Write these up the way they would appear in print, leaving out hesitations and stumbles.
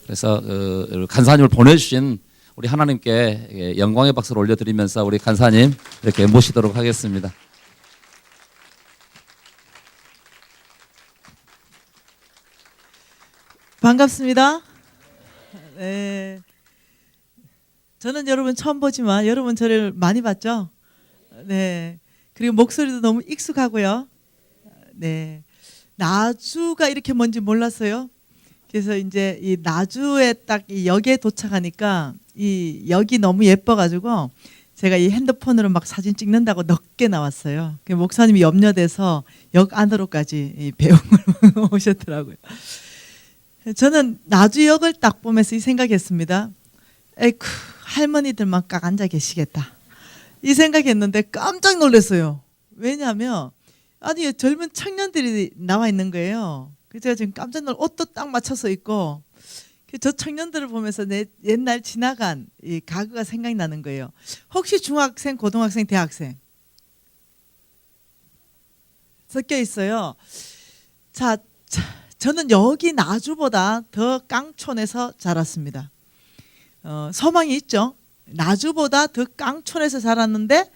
그래서 간사님을 보내주신 우리 하나님께 영광의 박수를 올려드리면서 우리 간사님 이렇게 모시도록 하겠습니다. 반갑습니다. 네. 저는 여러분 처음 보지만 여러분 저를 많이 봤죠? 네. 그리고 목소리도 너무 익숙하고요. 네. 나주가 이렇게 뭔지 몰랐어요. 그래서 이제 이 나주에 딱 이 역에 도착하니까 이 역이 너무 예뻐가지고 제가 이 핸드폰으로 막 사진 찍는다고 넓게 나왔어요. 목사님이 염려돼서 역 안으로까지 이 배웅을 오셨더라고요. 저는 나주역을 딱 보면서 이 생각했습니다. 에이쿠, 할머니들만 딱 앉아 계시겠다. 이 생각했는데 깜짝 놀랐어요. 왜냐하면 아니 젊은 청년들이 나와 있는 거예요. 그래서 제가 지금 깜짝 놀라 옷도 딱 맞춰서 입고 저 청년들을 보면서 내 옛날 지나간 이 가구가 생각이 나는 거예요. 혹시 중학생, 고등학생, 대학생 섞여 있어요. 자, 저는 여기 나주보다 더 깡촌에서 자랐습니다. 소망이 있죠. 나주보다 더 깡촌에서 자랐는데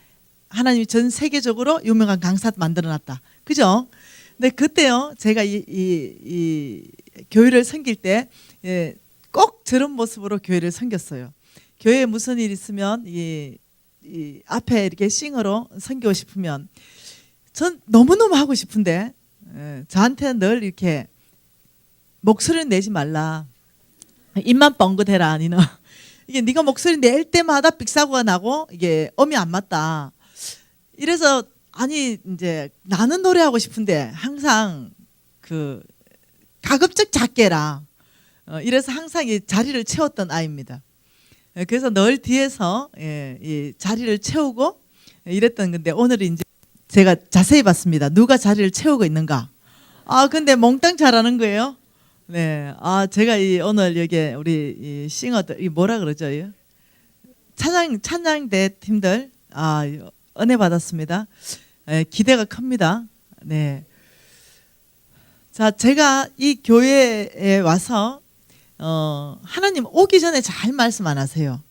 하나님이 전 세계적으로 유명한 강사 만들어놨다. 그죠? 근데 그때요, 제가 이 교회를 섬길 때 꼭 저런 모습으로 교회를 섬겼어요. 교회에 무슨 일 있으면 이 앞에 이렇게 싱어로 섬기고 싶으면 전 너무너무 하고 싶은데 저한테는 늘 이렇게 목소리를 내지 말라. 입만 뻥긋해라. 니는 이게 네가 목소리 낼 때마다 삑사고가 나고 이게 음이 안 맞다. 이래서 아니 이제 나는 노래하고 싶은데 항상 그 가급적 작게 해라. 이래서 항상 이 자리를 채웠던 아이입니다. 그래서 늘 뒤에서 이 자리를 채우고 이랬던 건데 오늘 이제 제가 자세히 봤습니다. 누가 자리를 채우고 있는가? 아 근데 몽땅 잘하는 거예요. 네, 아 제가 오늘 여기 우리 이 싱어들 이 뭐라 그러죠? 찬양대 팀들 은혜 받았습니다. 기대가 큽니다. 네. 자, 제가 이 교회에 와서 하나님 오기 전에 잘 말씀 안 하세요.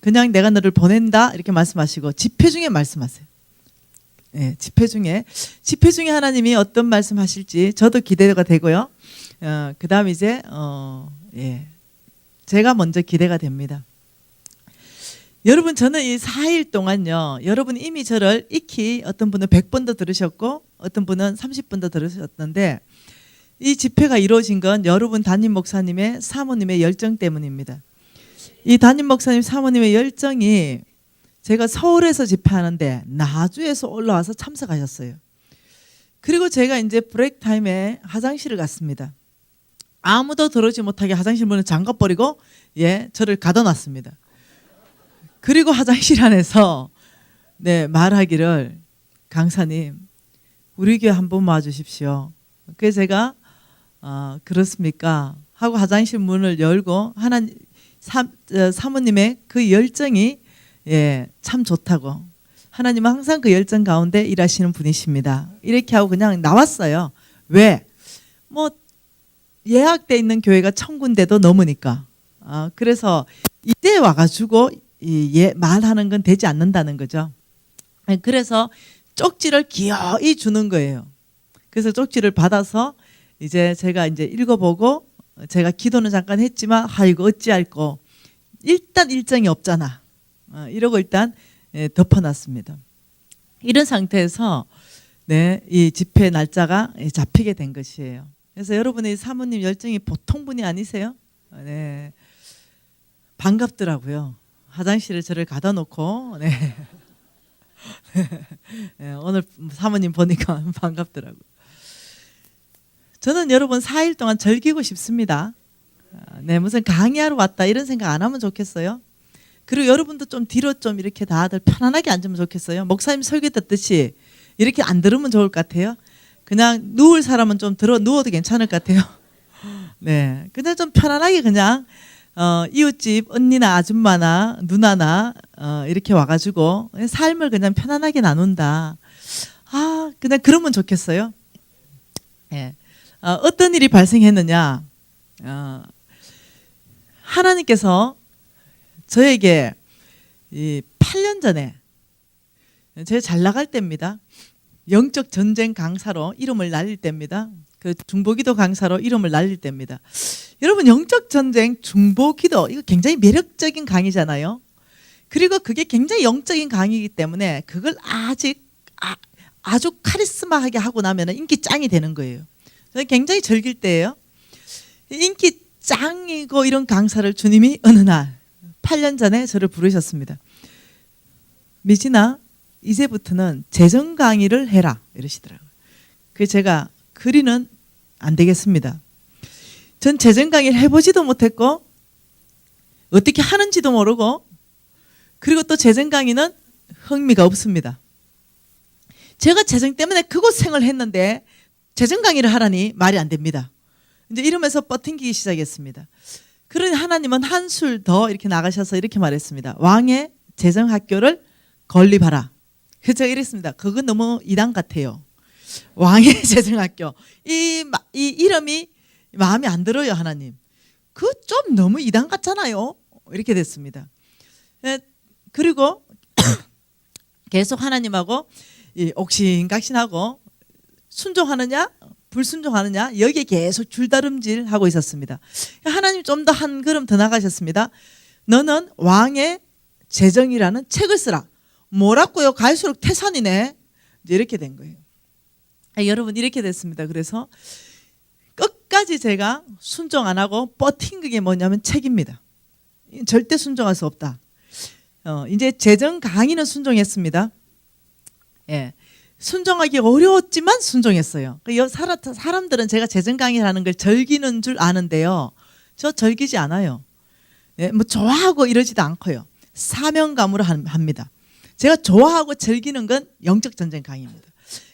그냥 내가 너를 보낸다 이렇게 말씀하시고 집회 중에 말씀하세요. 네, 집회 중에 하나님이 어떤 말씀하실지 저도 기대가 되고요. 그다음 이제 제가 먼저 기대가 됩니다. 여러분 저는 이 4일 동안요. 여러분 이미 저를 익히 어떤 분은 100번도 들으셨고 어떤 분은 30번도 들으셨던데 이 집회가 이루어진 건 여러분 담임 목사님의 사모님의 열정 때문입니다. 이 담임 목사님 사모님의 열정이 제가 서울에서 집회하는데 나주에서 올라와서 참석하셨어요. 그리고 제가 이제 브레이크 타임에 화장실을 갔습니다. 아무도 들어오지 못하게 화장실 문을 잠가버리고 저를 가둬놨습니다. 그리고 화장실 안에서 말하기를 강사님 우리 교회 한번 와주십시오. 그래서 제가 그렇습니까? 하고 화장실 문을 열고 사모님의 그 열정이 참 좋다고 하나님은 항상 그 열정 가운데 일하시는 분이십니다. 이렇게 하고 그냥 나왔어요. 왜? 뭐 예약돼 있는 교회가 1000군데도 넘으니까. 그래서 이제 와가지고 말하는 건 되지 않는다는 거죠. 그래서 쪽지를 기어이 주는 거예요. 그래서 쪽지를 받아서 이제 제가 이제 읽어보고 제가 기도는 잠깐 했지만 이거 어찌할꼬 일단 일정이 없잖아. 이러고 일단 덮어놨습니다. 이런 상태에서 이 집회 날짜가 잡히게 된 것이에요. 그래서 여러분의 사모님 열정이 보통 분이 아니세요? 네. 반갑더라고요. 화장실에 저를 가다 놓고 오늘 사모님 보니까 반갑더라고요. 저는 여러분 4일 동안 즐기고 싶습니다. 무슨 강의하러 왔다 이런 생각 안 하면 좋겠어요. 그리고 여러분도 좀 뒤로 좀 이렇게 다들 편안하게 앉으면 좋겠어요. 목사님 설교 듣듯이 이렇게 안 들으면 좋을 것 같아요. 그냥 누울 사람은 좀 누워도 괜찮을 것 같아요. 네, 그냥 좀 편안하게 그냥 이웃집 언니나 아줌마나 누나나 이렇게 와가지고 삶을 그냥 편안하게 나눈다. 그냥 그러면 좋겠어요. 어떤 일이 발생했느냐? 하나님께서 저에게 이 8년 전에 제가 잘 나갈 때입니다. 영적 전쟁 강사로 이름을 날릴 때입니다. 그 중보기도 강사로 이름을 날릴 때입니다. 여러분, 영적 전쟁 중보기도 이거 굉장히 매력적인 강의잖아요. 그리고 그게 굉장히 영적인 강의이기 때문에 그걸 아주 카리스마하게 하고 나면 인기 짱이 되는 거예요. 저는 굉장히 즐길 때예요. 인기 짱이고 이런 강사를 주님이 어느 날 8년 전에 저를 부르셨습니다. 미진아, 이제부터는 재정 강의를 해라 이러시더라고요. 그래서 제가 그리는 안 되겠습니다. 전 재정 강의를 해보지도 못했고 어떻게 하는지도 모르고, 그리고 또 재정 강의는 흥미가 없습니다. 제가 재정 때문에 그곳 생을 했는데 재정 강의를 하라니 말이 안 됩니다. 이제 이러면서 버팅기기 시작했습니다. 그러니 하나님은 한술 더 이렇게 나가셔서 이렇게 말했습니다. 왕의 재정학교를 건립하라. 그래서 제가 이랬습니다. 그건 너무 이단 같아요. 왕의 재정학교. 이 이름이 마음에 안 들어요, 하나님. 그 좀 너무 이단 같잖아요. 이렇게 됐습니다. 그리고 계속 하나님하고 옥신각신하고 순종하느냐 불순종하느냐 여기에 계속 줄다름질 하고 있었습니다. 하나님 좀 더 한 걸음 더 나가셨습니다. 너는 왕의 재정이라는 책을 쓰라. 뭐라고요? 갈수록 태산이네. 이제 이렇게 된 거예요. 여러분, 이렇게 됐습니다. 그래서 끝까지 제가 순종 안 하고 버틴 게 뭐냐면 책입니다. 절대 순종할 수 없다. 이제 재정 강의는 순종했습니다. 예. 순종하기 어려웠지만 순종했어요. 사람들은 제가 재정 강의를 하는 걸 즐기는 줄 아는데요. 저 즐기지 않아요. 예, 뭐 좋아하고 이러지도 않고요. 사명감으로 합니다. 제가 좋아하고 즐기는 건 영적 전쟁 강의입니다.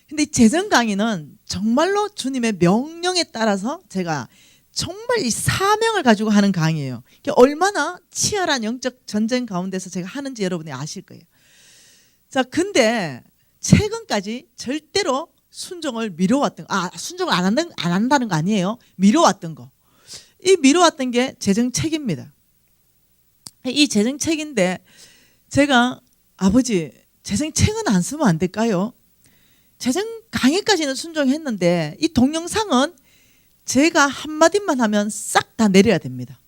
근데 이 재정 강의는 정말로 주님의 명령에 따라서 제가 정말 이 사명을 가지고 하는 강의예요. 얼마나 치열한 영적 전쟁 가운데서 제가 하는지 여러분이 아실 거예요. 자, 근데 최근까지 절대로 순종을 미뤄왔던, 순종을 안 한다는 거 아니에요. 미뤄왔던 거. 이 미뤄왔던 게 재정책입니다. 이 재정책인데 제가 아버지, 재정책은 안 쓰면 안 될까요? 재정 강의까지는 순종했는데 이 동영상은 제가 한마디만 하면 싹 다 내려야 됩니다.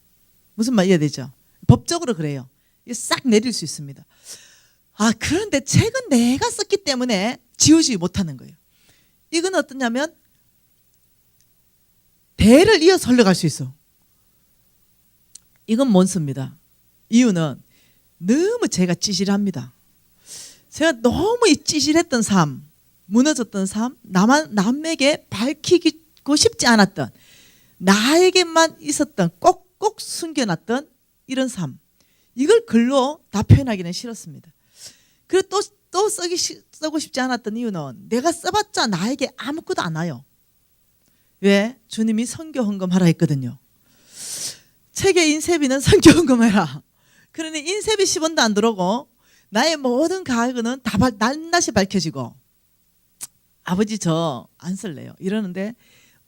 무슨 말 이해되죠? 법적으로 그래요. 싹 내릴 수 있습니다. 그런데 책은 내가 썼기 때문에 지우지 못하는 거예요. 이건 어떠냐면 대를 이어서 흘러갈 수 있어. 이건 몬스입니다. 이유는 너무 제가 찌질합니다. 제가 너무 이 찌질했던 삶, 무너졌던 삶, 남에게 밝히고 싶지 않았던, 나에게만 있었던, 꼭꼭 숨겨놨던 이런 삶, 이걸 글로 다 표현하기는 싫었습니다. 그리고 또 쓰고 싶지 않았던 이유는 내가 써봤자 나에게 아무것도 안 와요. 왜? 주님이 선교 헌금하라 했거든요. 책의 인쇄비는 선교 헌금해라. 그러니 인쇄비 10원도 안 들어오고 나의 모든 가액은 다 낱낱이 밝혀지고, 아버지 저 안 쓸래요 이러는데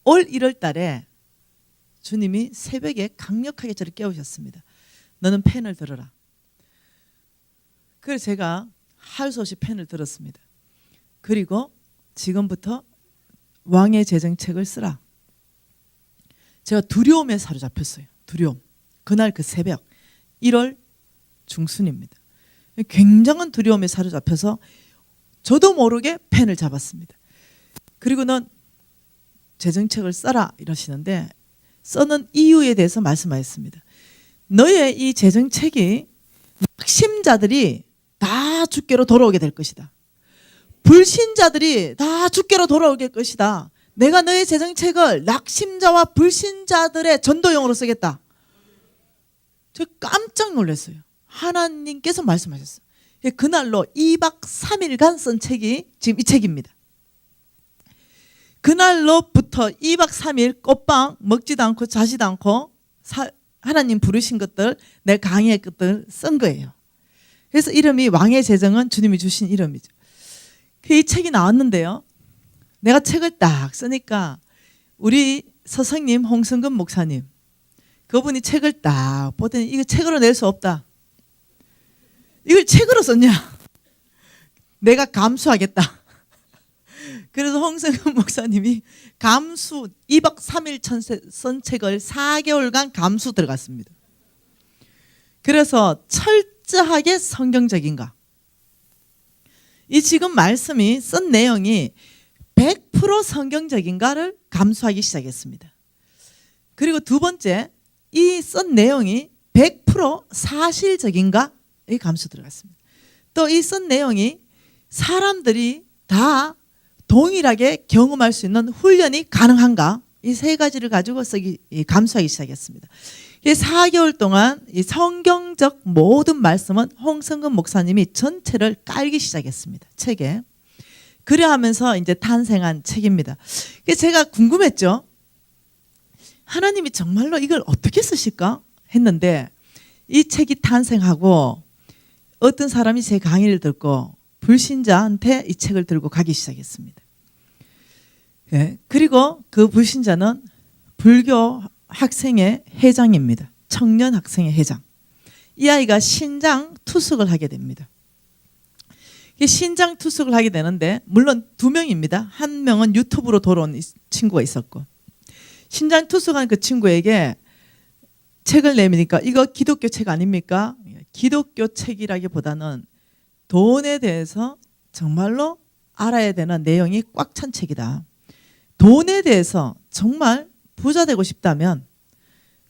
올 1월 달에 주님이 새벽에 강력하게 저를 깨우셨습니다. 너는 펜을 들어라. 그래서 제가 할 수 없이 펜을 들었습니다. 그리고 지금부터 왕의 재정책을 쓰라. 제가 두려움에 사로잡혔어요. 두려움. 그날 그 새벽 1월 중순입니다. 굉장한 두려움에 사로잡혀서 저도 모르게 펜을 잡았습니다. 그리고는 재정책을 써라 이러시는데 써는 이유에 대해서 말씀하셨습니다. 너의 이 재정책이 낙심자들이 다 주께로 돌아오게 될 것이다. 불신자들이 다 주께로 돌아오게 될 것이다. 내가 너의 재정책을 낙심자와 불신자들의 전도용으로 쓰겠다. 저 깜짝 놀랐어요. 하나님께서 말씀하셨어요. 그날로 2박 3일간 쓴 책이 지금 이 책입니다. 그날로부터 2박 3일 꽃빵 먹지도 않고 자지도 않고 하나님 부르신 것들, 내 강의의 것들 쓴 거예요. 그래서 이름이 왕의 재정은 주님이 주신 이름이죠. 이 책이 나왔는데요. 내가 책을 딱 쓰니까 우리 서성님, 홍성근 목사님, 그분이 책을 딱 보더니 이거 책으로 낼 수 없다. 이걸 책으로 썼냐? 내가 감수하겠다. 그래서 홍성근 목사님이 감수 2박 3일 쓴 책을 4개월간 감수 들어갔습니다. 그래서 철저하게 성경적인가? 이 지금 말씀이 쓴 내용이 100% 성경적인가를 감수하기 시작했습니다. 그리고 두 번째, 이 쓴 내용이 100% 사실적인가에 감수 들어갔습니다. 또 이 쓴 내용이 사람들이 다 동일하게 경험할 수 있는 훈련이 가능한가? 이 세 가지를 가지고 감수하기 시작했습니다. 4개월 동안 이 성경적 모든 말씀은 홍성근 목사님이 전체를 깔기 시작했습니다. 책에. 그래 하면서 이제 탄생한 책입니다. 제가 궁금했죠. 하나님이 정말로 이걸 어떻게 쓰실까 했는데 이 책이 탄생하고 어떤 사람이 제 강의를 듣고 불신자한테 이 책을 들고 가기 시작했습니다. 예, 그리고 그 불신자는 불교 학생의 회장입니다. 청년 학생의 회장. 이 아이가 신장 투숙을 하게 됩니다. 신장 투숙을 하게 되는데 물론 2명입니다. 한 명은 유튜브로 돌아온 친구가 있었고 신장 투숙한 그 친구에게 책을 내미니까 이거 기독교 책 아닙니까? 기독교 책이라기보다는 돈에 대해서 정말로 알아야 되는 내용이 꽉 찬 책이다. 돈에 대해서 정말 부자 되고 싶다면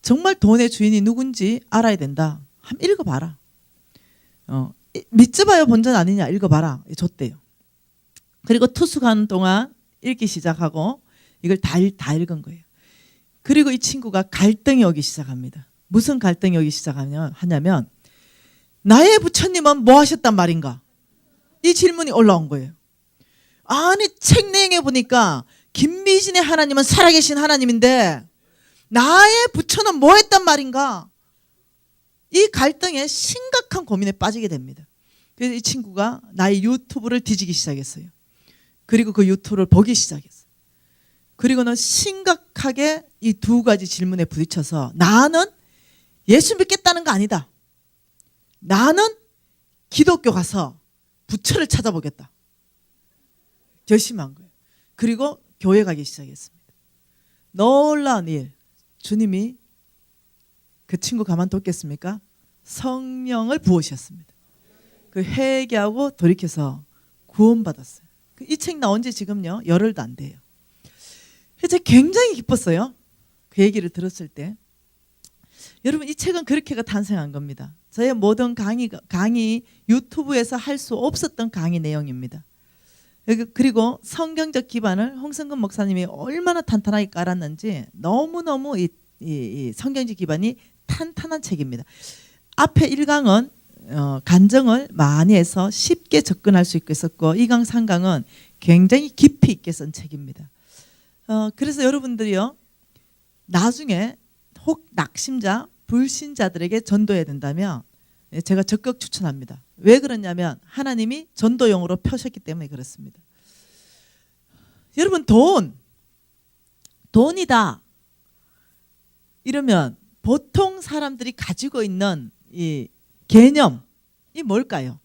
정말 돈의 주인이 누군지 알아야 된다. 한번 읽어봐라. 믿지 봐요 본전 아니냐 읽어봐라. 줬대요. 그리고 투숙하는 동안 읽기 시작하고 이걸 다 읽은 거예요. 그리고 이 친구가 갈등이 오기 시작합니다. 무슨 갈등이 오기 시작하냐면 나의 부처님은 뭐 하셨단 말인가? 이 질문이 올라온 거예요. 아니 책 내용에 보니까 김미진의 하나님은 살아계신 하나님인데 나의 부처는 뭐 했단 말인가? 이 갈등에 심각한 고민에 빠지게 됩니다. 그래서 이 친구가 나의 유튜브를 뒤지기 시작했어요. 그리고 그 유튜브를 보기 시작했어요. 그리고는 심각하게 이 2가지 질문에 부딪혀서 나는 예수 믿겠다는 거 아니다. 나는 기독교 가서 부처를 찾아보겠다. 결심한 거예요. 그리고 교회 가기 시작했습니다. 놀라운 일. 주님이 그 친구 가만뒀겠습니까? 성령을 부으셨습니다. 그 회개하고 돌이켜서 구원받았어요. 이 책 나온 지 지금요 열흘도 안 돼요. 제가 굉장히 기뻤어요. 그 얘기를 들었을 때. 여러분 이 책은 그렇게가 탄생한 겁니다. 저의 모든 강의 유튜브에서 할 수 없었던 강의 내용입니다. 그리고 성경적 기반을 홍성근 목사님이 얼마나 탄탄하게 깔았는지 너무너무 이 성경적 기반이 탄탄한 책입니다. 앞에 1강은 간증을 많이 해서 쉽게 접근할 수 있었고 2강, 3강은 굉장히 깊이 있게 쓴 책입니다. 그래서 여러분들이요 나중에 혹 낙심자, 불신자들에게 전도해야 된다면 제가 적극 추천합니다. 왜 그러냐면 하나님이 전도용으로 펴셨기 때문에 그렇습니다. 여러분 돈이다 이러면 보통 사람들이 가지고 있는 이 개념이 뭘까요?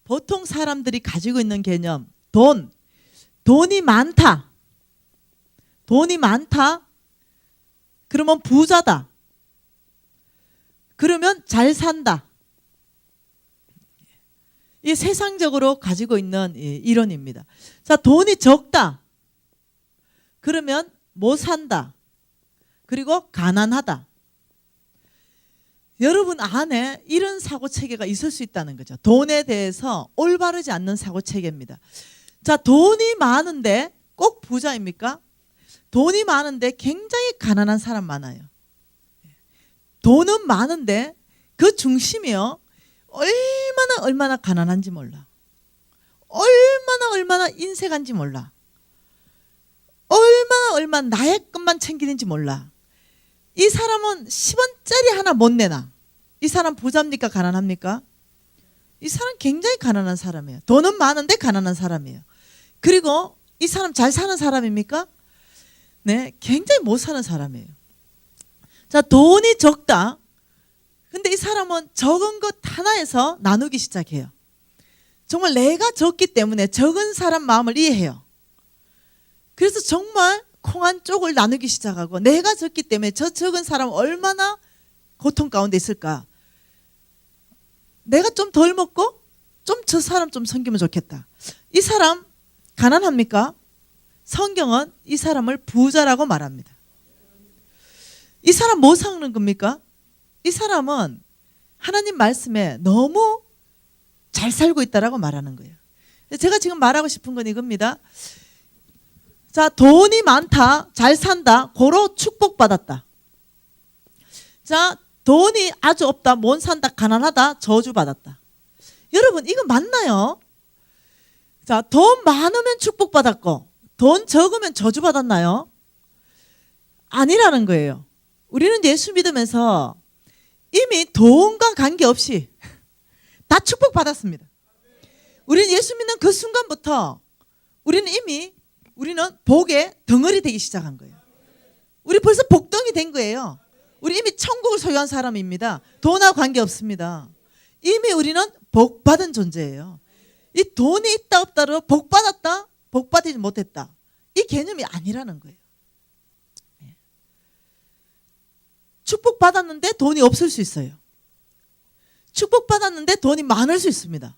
보통 사람들이 가지고 있는 개념 돈이 많다. 돈이 많다. 그러면 부자다. 그러면 잘 산다. 이 세상적으로 가지고 있는 이론입니다. 자, 돈이 적다. 그러면 못 산다. 그리고 가난하다. 여러분 안에 이런 사고 체계가 있을 수 있다는 거죠. 돈에 대해서 올바르지 않는 사고 체계입니다. 자, 돈이 많은데 꼭 부자입니까? 돈이 많은데 굉장히 가난한 사람 많아요. 돈은 많은데 그 중심이요. 얼마나 가난한지 몰라. 얼마나 인색한지 몰라. 얼마나 나의 것만 챙기는지 몰라. 이 사람은 10원짜리 하나 못 내나. 이 사람 부자입니까? 가난합니까? 이 사람 굉장히 가난한 사람이에요. 돈은 많은데 가난한 사람이에요. 그리고 이 사람 잘 사는 사람입니까? 네, 굉장히 못 사는 사람이에요. 자, 돈이 적다. 근데 이 사람은 적은 것 하나에서 나누기 시작해요. 정말 내가 적기 때문에 적은 사람 마음을 이해해요. 그래서 정말 콩 한 쪽을 나누기 시작하고, 내가 적기 때문에 저 적은 사람 얼마나 고통 가운데 있을까. 내가 좀 덜 먹고 좀 저 사람 좀 섬기면 좋겠다. 이 사람 가난합니까? 성경은 이 사람을 부자라고 말합니다. 이 사람 뭐 사는 겁니까? 이 사람은 하나님 말씀에 너무 잘 살고 있다라고 말하는 거예요. 제가 지금 말하고 싶은 건 이겁니다. 자, 돈이 많다, 잘 산다, 고로 축복받았다. 자, 돈이 아주 없다, 못 산다, 가난하다, 저주받았다. 여러분, 이거 맞나요? 자, 돈 많으면 축복받았고 돈 적으면 저주받았나요? 아니라는 거예요. 우리는 예수 믿으면서 이미 돈과 관계없이 다 축복받았습니다. 우리는 예수 믿는 그 순간부터 우리는 복의 덩어리 되기 시작한 거예요. 우리 벌써 복덩이 된 거예요. 우리 이미 천국을 소유한 사람입니다. 돈하고 관계없습니다. 이미 우리는 복받은 존재예요. 이 돈이 있다 없다로 복받았다, 복받지 못했다, 이 개념이 아니라는 거예요. 축복받았는데 돈이 없을 수 있어요. 축복받았는데 돈이 많을 수 있습니다.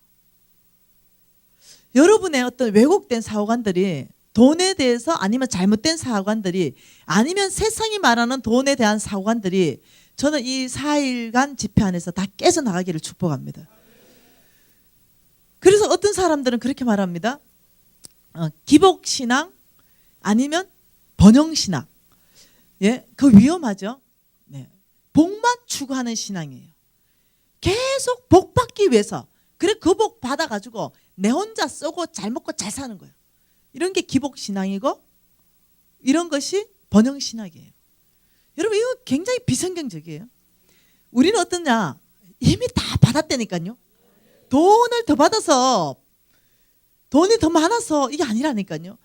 여러분의 어떤 왜곡된 사고관들이, 돈에 대해서, 아니면 잘못된 사고관들이, 아니면 세상이 말하는 돈에 대한 사고관들이 저는 이 4일간 집회 안에서 다 깨져나가기를 축복합니다. 그래서 어떤 사람들은 그렇게 말합니다. 기복신앙 아니면 번영신앙. 예, 그 위험하죠. 네. 복만 추구하는 신앙이에요. 계속 복 받기 위해서, 그래 그 복 받아가지고 내 혼자 쓰고 잘 먹고 잘 사는 거예요. 이런 게 기복신앙이고, 이런 것이 번영신앙이에요. 여러분, 이거 굉장히 비성경적이에요. 우리는 어떠냐, 이미 다 받았다니까요. 돈을 더 받아서, 돈이 더 많아서 이게 아니라니까요.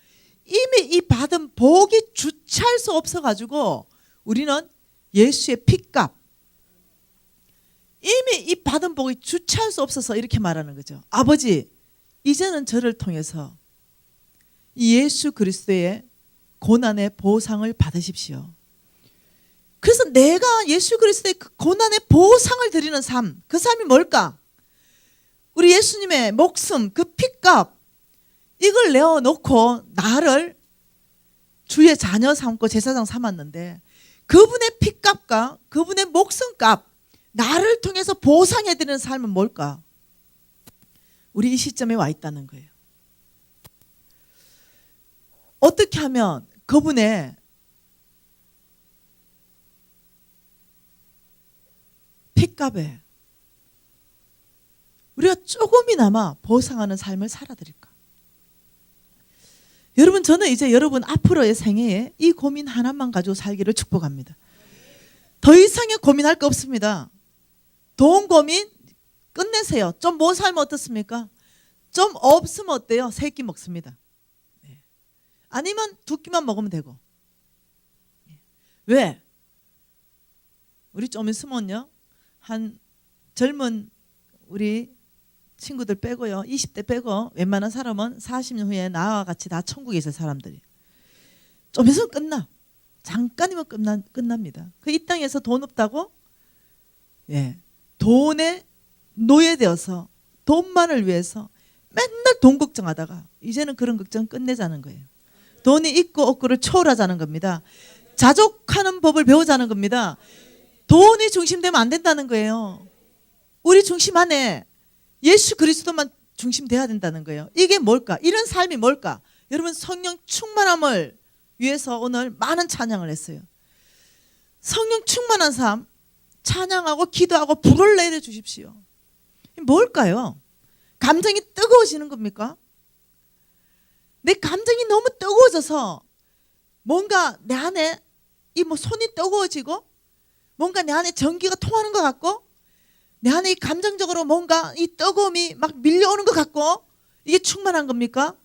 이미 이 받은 복이 주체할 수 없어가지고 우리는 예수의 피값, 이미 이 받은 복이 주체할 수 없어서 이렇게 말하는 거죠. 아버지, 이제는 저를 통해서 이 예수 그리스도의 고난의 보상을 받으십시오. 그래서 내가 예수 그리스도의 그 고난의 보상을 드리는 삶, 그 삶이 뭘까? 우리 예수님의 목숨, 그 피값, 이걸 내어놓고 나를 주의 자녀 삼고 제사장 삼았는데, 그분의 피값과 그분의 목숨값, 나를 통해서 보상해드리는 삶은 뭘까? 우리 이 시점에 와 있다는 거예요. 어떻게 하면 그분의 피값에 우리가 조금이나마 보상하는 삶을 살아드릴까? 여러분, 저는 이제 여러분 앞으로의 생애에 이 고민 하나만 가지고 살기를 축복합니다. 더 이상의 고민할 거 없습니다. 돈 고민 끝내세요. 좀 못 살면 어떻습니까? 좀 없으면 어때요? 3끼 먹습니다. 아니면 2끼만 먹으면 되고. 왜? 우리 좀 있으면요, 한 젊은 우리 친구들 빼고요, 20대 빼고 웬만한 사람은 40년 후에 나와 같이 다 천국에 있을 사람들이. 좀 있으면 끝나. 잠깐이면 끝납니다. 그 이 땅에서 돈 없다고, 예, 돈에 노예되어서 돈만을 위해서 맨날 돈 걱정하다가 이제는 그런 걱정 끝내자는 거예요. 돈이 있고 없고를 초월하자는 겁니다. 자족하는 법을 배우자는 겁니다. 돈이 중심되면 안 된다는 거예요. 우리 중심 안에 예수 그리스도만 중심돼야 된다는 거예요. 이게 뭘까? 이런 삶이 뭘까? 여러분, 성령 충만함을 위해서 오늘 많은 찬양을 했어요. 성령 충만한 삶, 찬양하고 기도하고 불을 내려 주십시오. 뭘까요? 감정이 뜨거워지는 겁니까? 내 감정이 너무 뜨거워져서 뭔가 내 안에 이 손이 뜨거워지고, 뭔가 내 안에 전기가 통하는 것 같고, 내 안에 이 감정적으로 뭔가 이 뜨거움이 막 밀려오는 것 같고, 이게 충만한 겁니까?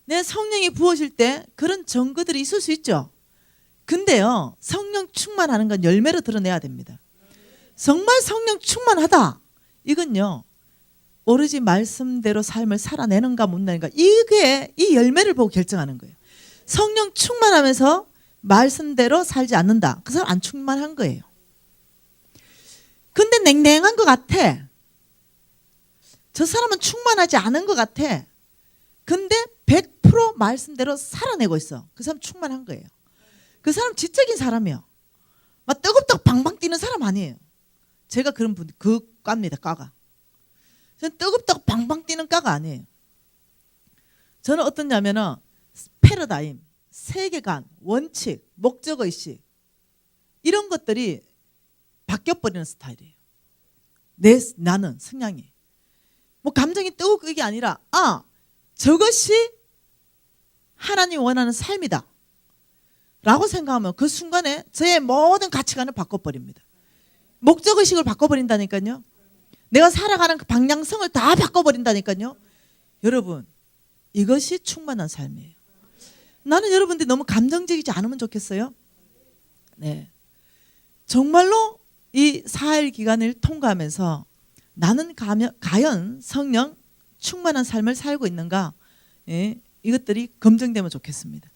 내 성령이 부어질 때 그런 증거들이 있을 수 있죠. 근데요, 성령 충만하는 건 열매로 드러내야 됩니다. 정말 성령 충만하다. 이건요, 오로지 말씀대로 삶을 살아내는가 못 내는가, 이게 이 열매를 보고 결정하는 거예요. 성령 충만하면서 말씀대로 살지 않는다. 그 사람 안 충만한 거예요. 근데 냉랭한 것 같아. 저 사람은 충만하지 않은 것 같아. 근데 100% 말씀대로 살아내고 있어. 그 사람 충만한 거예요. 그 사람 지적인 사람이요. 막 뜨겁다고 방방 뛰는 사람 아니에요. 제가 그런 분, 그 과입니다. 과가. 저는 뜨겁다고 방방 뛰는 과가 아니에요. 저는 어떠냐면은 패러다임, 세계관, 원칙, 목적의식, 이런 것들이 바뀌어버리는 스타일이에요. 나는 성향이. 뭐 감정이 뜨겁고 이게 아니라, 저것이 하나님 원하는 삶이다 라고 생각하면 그 순간에 저의 모든 가치관을 바꿔버립니다. 목적의식을 바꿔버린다니까요. 내가 살아가는 그 방향성을 다 바꿔버린다니까요. 여러분, 이것이 충만한 삶이에요. 나는 여러분들이 너무 감정적이지 않으면 좋겠어요. 네, 정말로 이 4일 기간을 통과하면서 나는 과연 성령 충만한 삶을 살고 있는가, 이것들이 검증되면 좋겠습니다.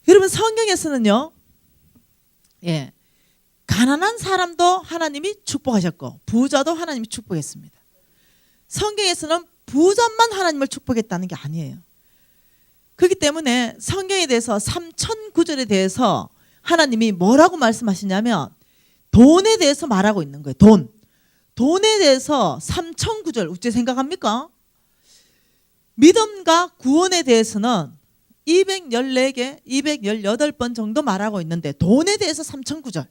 여러분, 성경에서는요, 가난한 사람도 하나님이 축복하셨고 부자도 하나님이 축복했습니다. 성경에서는 부자만 하나님을 축복했다는 게 아니에요. 그렇기 때문에 성경에 대해서 3,009절에 대해서 하나님이 뭐라고 말씀하시냐면 돈에 대해서 말하고 있는 거예요. 돈에 대해서 3,009절 어째 생각합니까? 믿음과 구원에 대해서는 214개, 218번 정도 말하고 있는데 돈에 대해서 3,009절.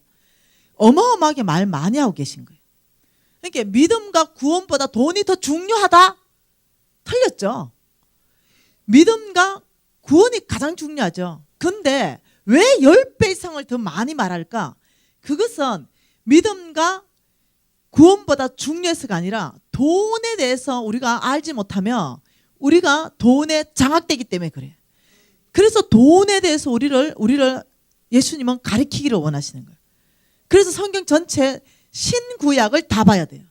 어마어마하게 말 많이 하고 계신 거예요. 그러니까 믿음과 구원보다 돈이 더 중요하다? 틀렸죠. 믿음과 구원이 가장 중요하죠. 근데 왜 10배 이상을 더 많이 말할까? 그것은 믿음과 구원보다 중요해서가 아니라 돈에 대해서 우리가 알지 못하면 우리가 돈에 장악되기 때문에 그래요. 그래서 돈에 대해서 우리를 예수님은 가르치기를 원하시는 거예요. 그래서 성경 전체 신구약을 다 봐야 돼요.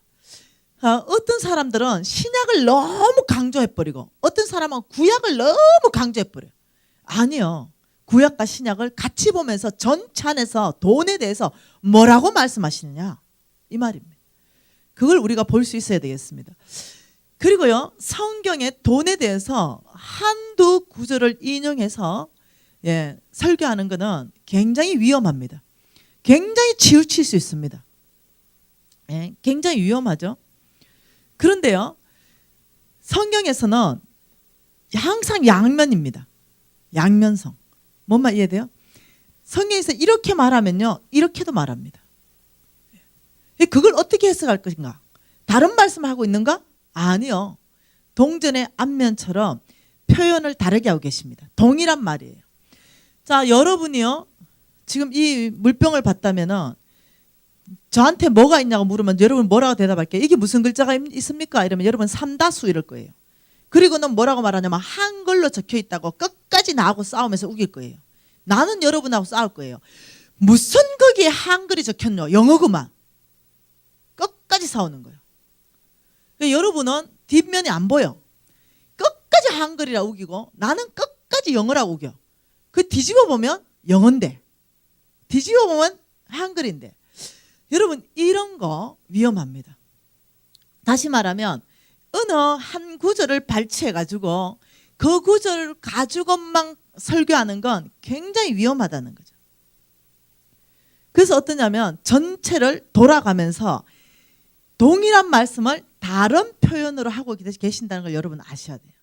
어떤 사람들은 신약을 너무 강조해버리고 어떤 사람은 구약을 너무 강조해버려요. 아니요. 구약과 신약을 같이 보면서 전체 안에서 돈에 대해서 뭐라고 말씀하시느냐 이 말입니다. 그걸 우리가 볼 수 있어야 되겠습니다. 그리고요, 성경의 돈에 대해서 한두 구절을 인용해서 설교하는 것은 굉장히 위험합니다. 굉장히 치우칠 수 있습니다. 굉장히 위험하죠. 그런데요, 성경에서는 항상 양면입니다. 양면성. 뭔 말 이해돼요? 성경에서 이렇게 말하면요, 이렇게도 말합니다. 그걸 어떻게 해석할 것인가? 다른 말씀하고 있는가? 아니요. 동전의 앞면처럼 표현을 다르게 하고 계십니다. 동일한 말이에요. 자, 여러분이요, 지금 이 물병을 봤다면은 저한테 뭐가 있냐고 물으면 여러분 뭐라고 대답할게요? 이게 무슨 글자가 있습니까? 이러면 여러분 삼다수 이럴 거예요. 그리고는 뭐라고 말하냐면 한글로 적혀 있다고 끝까지 나하고 싸우면서 우길 거예요. 나는 여러분하고 싸울 거예요. 무슨 거기에 한글이 적혔노? 영어구만. 끝까지 싸우는 거예요. 여러분은 뒷면이 안 보여. 끝까지 한글이라 우기고 나는 끝까지 영어라 우겨. 그 뒤집어 보면 영어인데 뒤집어 보면 한글인데. 여러분, 이런 거 위험합니다. 다시 말하면 어느 한 구절을 발췌해가지고 그 구절을 가지고만 설교하는 건 굉장히 위험하다는 거죠. 그래서 어떠냐면 전체를 돌아가면서 동일한 말씀을 다른 표현으로 하고 계신다는 걸 여러분 아셔야 돼요.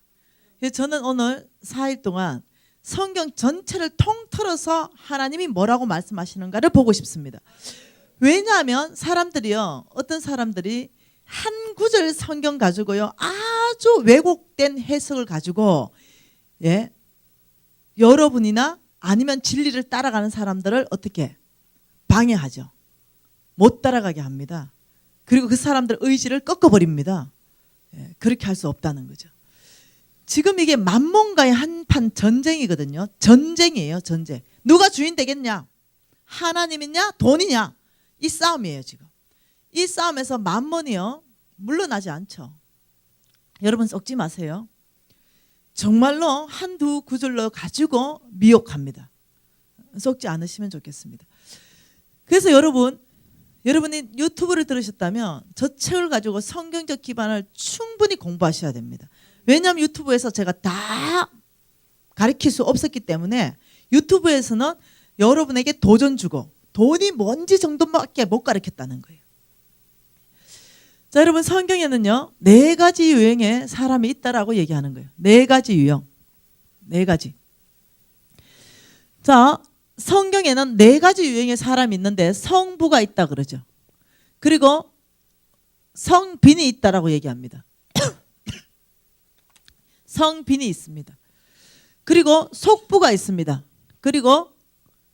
그래서 저는 오늘 4일 동안 성경 전체를 통틀어서 하나님이 뭐라고 말씀하시는가를 보고 싶습니다. 왜냐하면 사람들이요, 어떤 사람들이 한 구절 성경 가지고요 아주 왜곡된 해석을 가지고 여러분이나 아니면 진리를 따라가는 사람들을 어떻게 방해하죠. 못 따라가게 합니다. 그리고 그 사람들 의지를 꺾어버립니다. 그렇게 할 수 없다는 거죠. 지금 이게 만몬가의 한판 전쟁이거든요. 전쟁이에요, 전쟁. 누가 주인 되겠냐? 하나님이냐 돈이냐? 이 싸움이에요 지금. 이 싸움에서 만mon이요 물러나지 않죠. 여러분 썩지 마세요. 정말로 한두 구절로 가지고 미혹합니다. 썩지 않으시면 좋겠습니다. 그래서 여러분이 유튜브를 들으셨다면 저 책을 가지고 성경적 기반을 충분히 공부하셔야 됩니다. 왜냐하면 유튜브에서 제가 다 가르칠 수 없었기 때문에 유튜브에서는 여러분에게 도전 주고 돈이 뭔지 정도밖에 못 가르쳤다는 거예요. 자, 여러분 성경에는요 4가지 유형의 사람이 있다라고 얘기하는 거예요. 4가지 유형. 4가지. 자, 성경에는 4가지 유형의 사람이 있는데 성부가 있다 그러죠. 그리고 성빈이 있다라고 얘기합니다. 성빈이 있습니다. 그리고 속부가 있습니다. 그리고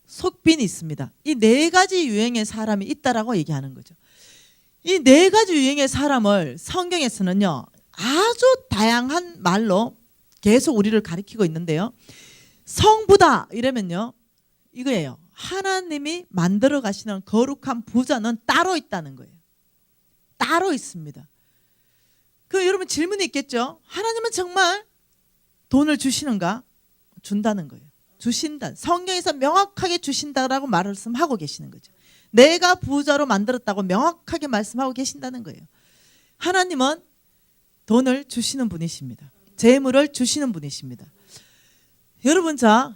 속빈이 있습니다. 이 4가지 유형의 사람이 있다라고 얘기하는 거죠. 이 4가지 유형의 사람을 성경에서는요 아주 다양한 말로 계속 우리를 가리키고 있는데요. 성부다 이러면요 이거예요. 하나님이 만들어 가시는 거룩한 부자는 따로 있다는 거예요. 따로 있습니다. 그 여러분 질문이 있겠죠. 하나님은 정말 돈을 준다는 거예요. 주신다. 성경에서 명확하게 주신다라고 말씀하고 계시는 거죠. 내가 부자로 만들었다고 명확하게 말씀하고 계신다는 거예요. 하나님은 돈을 주시는 분이십니다. 재물을 주시는 분이십니다. 여러분 자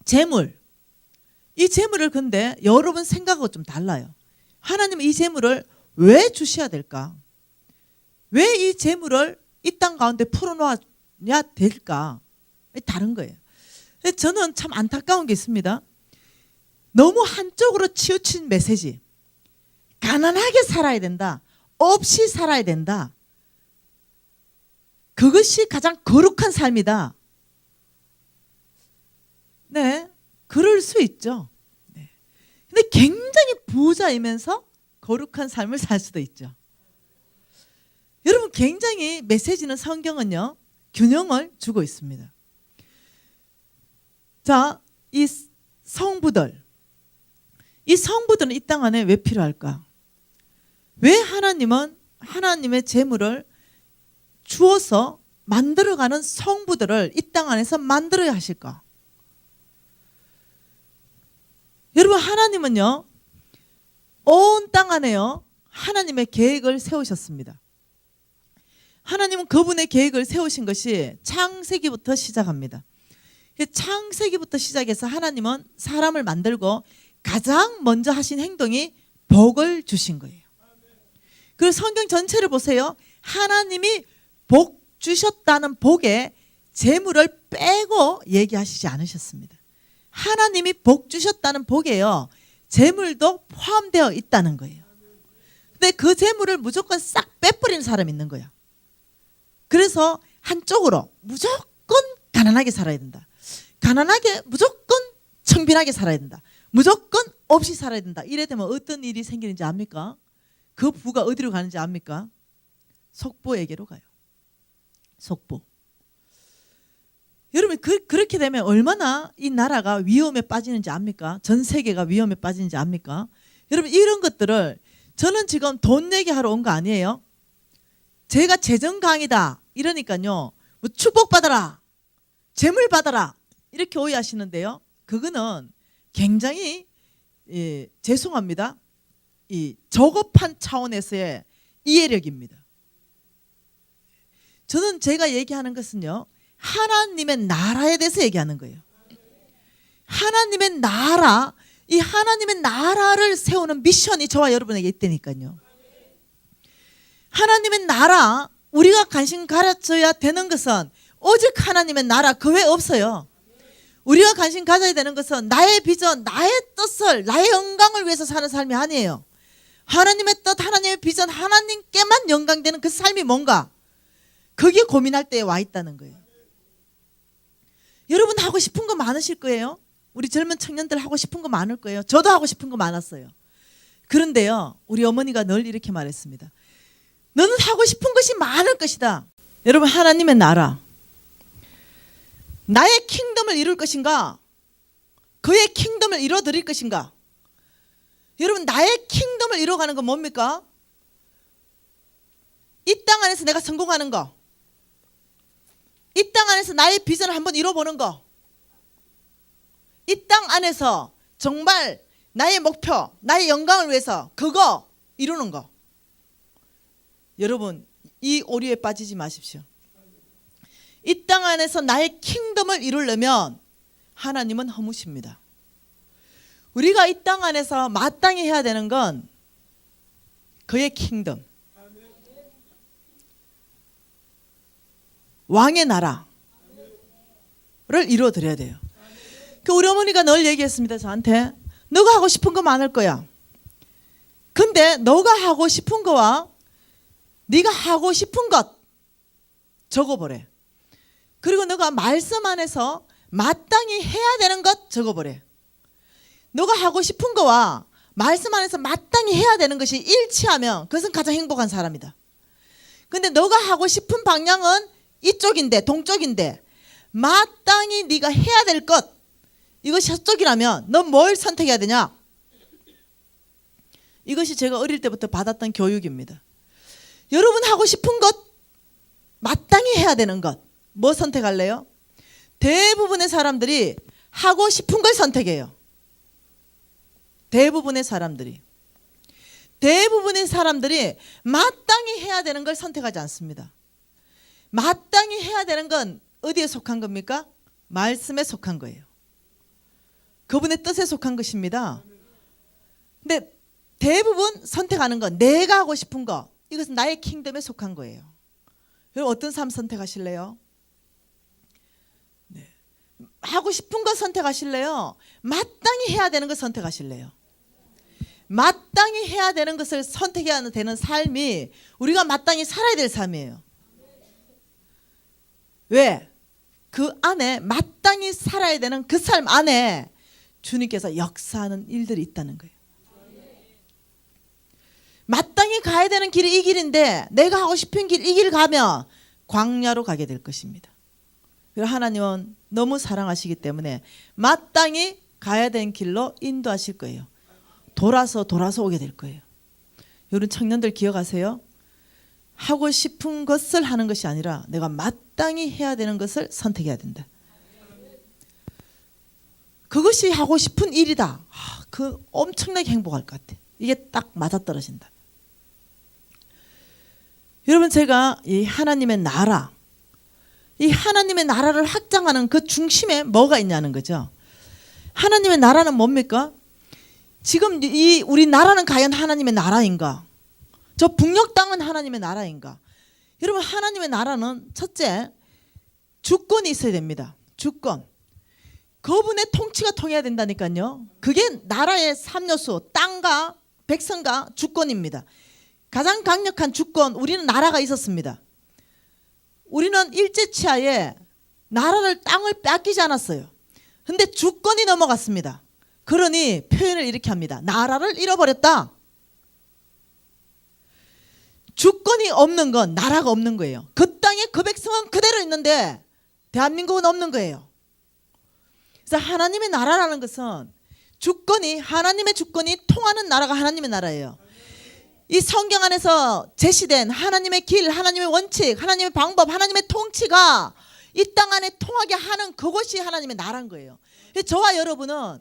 재물 이 재물을 근데 여러분 생각하고 좀 달라요. 하나님은 이 재물을 왜 주셔야 될까? 왜 이 재물을 이 땅 가운데 풀어놓아야 될까? 다른 거예요. 저는 참 안타까운 게 있습니다. 너무 한쪽으로 치우친 메시지. 가난하게 살아야 된다. 없이 살아야 된다. 그것이 가장 거룩한 삶이다. 네, 그럴 수 있죠. 네. 근데 굉장히 부자이면서 거룩한 삶을 살 수도 있죠. 여러분 굉장히 메시지는 성경은요 균형을 주고 있습니다. 자, 이 성부들은 이 땅 안에 왜 필요할까? 왜 하나님은 하나님의 재물을 주어서 만들어가는 성부들을 이 땅 안에서 만들어야 하실까? 여러분 하나님은요 온 땅 안에요 하나님의 계획을 세우셨습니다. 하나님은 그분의 계획을 세우신 것이 창세기부터 시작합니다. 창세기부터 시작해서 하나님은 사람을 만들고 가장 먼저 하신 행동이 복을 주신 거예요. 그리고 성경 전체를 보세요. 하나님이 복 주셨다는 복에 재물을 빼고 얘기하시지 않으셨습니다. 하나님이 복 주셨다는 복에요 재물도 포함되어 있다는 거예요. 근데 그 재물을 무조건 싹 빼버리는 사람이 있는 거야. 그래서 한쪽으로 무조건 가난하게 살아야 된다. 가난하게 무조건 청빈하게 살아야 된다. 무조건 없이 살아야 된다. 이래 되면 어떤 일이 생기는지 압니까? 그 부가 어디로 가는지 압니까? 속부에게로 가요. 속부. 여러분 그렇게 되면 얼마나 이 나라가 위험에 빠지는지 압니까? 전 세계가 위험에 빠지는지 압니까? 여러분 이런 것들을 저는 지금 돈 얘기하러 온 거 아니에요. 제가 재정 강이다 이러니까요 뭐 축복받아라 재물 받아라 이렇게 오해하시는데요. 그거는 굉장히 죄송합니다. 이 저급한 차원에서의 이해력입니다. 저는 제가 얘기하는 것은요 하나님의 나라에 대해서 얘기하는 거예요. 하나님의 나라, 이 하나님의 나라를 세우는 미션이 저와 여러분에게 있다니까요. 하나님의 나라, 우리가 관심 가져야 되는 것은 오직 하나님의 나라 그 외에 없어요. 우리가 관심 가져야 되는 것은 나의 비전, 나의 뜻을, 나의 영광을 위해서 사는 삶이 아니에요. 하나님의 뜻, 하나님의 비전, 하나님께만 영광되는 그 삶이 뭔가 그게 고민할 때에 와 있다는 거예요. 여러분 하고 싶은 거 많으실 거예요. 우리 젊은 청년들 하고 싶은 거 많을 거예요. 저도 하고 싶은 거 많았어요. 그런데요 우리 어머니가 늘 이렇게 말했습니다. 너는 하고 싶은 것이 많을 것이다. 여러분 하나님의 나라 나의 킹덤을 이룰 것인가 그의 킹덤을 이뤄 드릴 것인가? 여러분, 나의 킹덤을 이뤄가는 건 뭡니까? 이 땅 안에서 내가 성공하는 거, 이 땅 안에서 나의 비전을 한번 이뤄보는 거, 이 땅 안에서 정말 나의 목표, 나의 영광을 위해서 그거 이루는 거. 여러분, 이 오류에 빠지지 마십시오. 이 땅 안에서 나의 킹덤을 이루려면 하나님은 허무십니다. 우리가 이 땅 안에서 마땅히 해야 되는 건 그의 킹덤, 왕의 나라를 이루어드려야 돼요. 우리 어머니가 늘 얘기했습니다. 저한테 너가 하고 싶은 거 많을 거야. 근데 너가 하고 싶은 거와 네가 하고 싶은 것 적어보래. 그리고 너가 말씀 안에서 마땅히 해야 되는 것 적어보래. 너가 하고 싶은 거와 말씀 안에서 마땅히 해야 되는 것이 일치하면 그것은 가장 행복한 사람이다. 근데 너가 하고 싶은 방향은 이쪽인데, 동쪽인데 마땅히 네가 해야 될 것 이것이 서쪽이라면 넌 뭘 선택해야 되냐? 이것이 제가 어릴 때부터 받았던 교육입니다. 여러분 하고 싶은 것, 마땅히 해야 되는 것, 뭐 선택할래요? 대부분의 사람들이 하고 싶은 걸 선택해요. 대부분의 사람들이 마땅히 해야 되는 걸 선택하지 않습니다. 마땅히 해야 되는 건 어디에 속한 겁니까? 말씀에 속한 거예요. 그분의 뜻에 속한 것입니다. 근데 대부분 선택하는 건 내가 하고 싶은 거, 이것은 나의 킹덤에 속한 거예요. 여러분 어떤 삶 선택하실래요? 네. 하고 싶은 거 선택하실래요? 마땅히 해야 되는 거 선택하실래요? 마땅히 해야 되는 것을 선택해야 되는 삶이 우리가 마땅히 살아야 될 삶이에요. 왜? 그 안에 마땅히 살아야 되는 그 삶 안에 주님께서 역사하는 일들이 있다는 거예요. 마땅히 가야 되는 길이 이 길인데 내가 하고 싶은 길 이 길 가면 광야로 가게 될 것입니다. 그리고 하나님은 너무 사랑하시기 때문에 마땅히 가야 되는 길로 인도하실 거예요. 돌아서 오게 될 거예요. 여러분 청년들 기억하세요? 하고 싶은 것을 하는 것이 아니라 내가 마땅히 해야 되는 것을 선택해야 된다. 그것이 하고 싶은 일이다. 그 엄청나게 행복할 것 같아. 이게 딱 맞아떨어진다. 여러분 제가 이 하나님의 나라, 이 하나님의 나라를 확장하는 그 중심에 뭐가 있냐는 거죠. 하나님의 나라는 뭡니까? 지금 이 우리 나라는 과연 하나님의 나라인가? 저 북녘 땅은 하나님의 나라인가? 여러분 하나님의 나라는 첫째 주권이 있어야 됩니다. 주권. 그분의 통치가 통해야 된다니까요. 그게 나라의 3요소, 땅과 백성과 주권입니다. 가장 강력한 주권, 우리는 나라가 있었습니다. 우리는 일제치하에 나라를 땅을 뺏기지 않았어요. 근데 주권이 넘어갔습니다. 그러니 표현을 이렇게 합니다. 나라를 잃어버렸다. 주권이 없는 건 나라가 없는 거예요. 그 땅에 그 백성은 그대로 있는데 대한민국은 없는 거예요. 그래서 하나님의 나라라는 것은 주권이, 하나님의 주권이 통하는 나라가 하나님의 나라예요. 이 성경 안에서 제시된 하나님의 길, 하나님의 원칙, 하나님의 방법, 하나님의 통치가 이 땅 안에 통하게 하는 그것이 하나님의 나라인 거예요. 저와 여러분은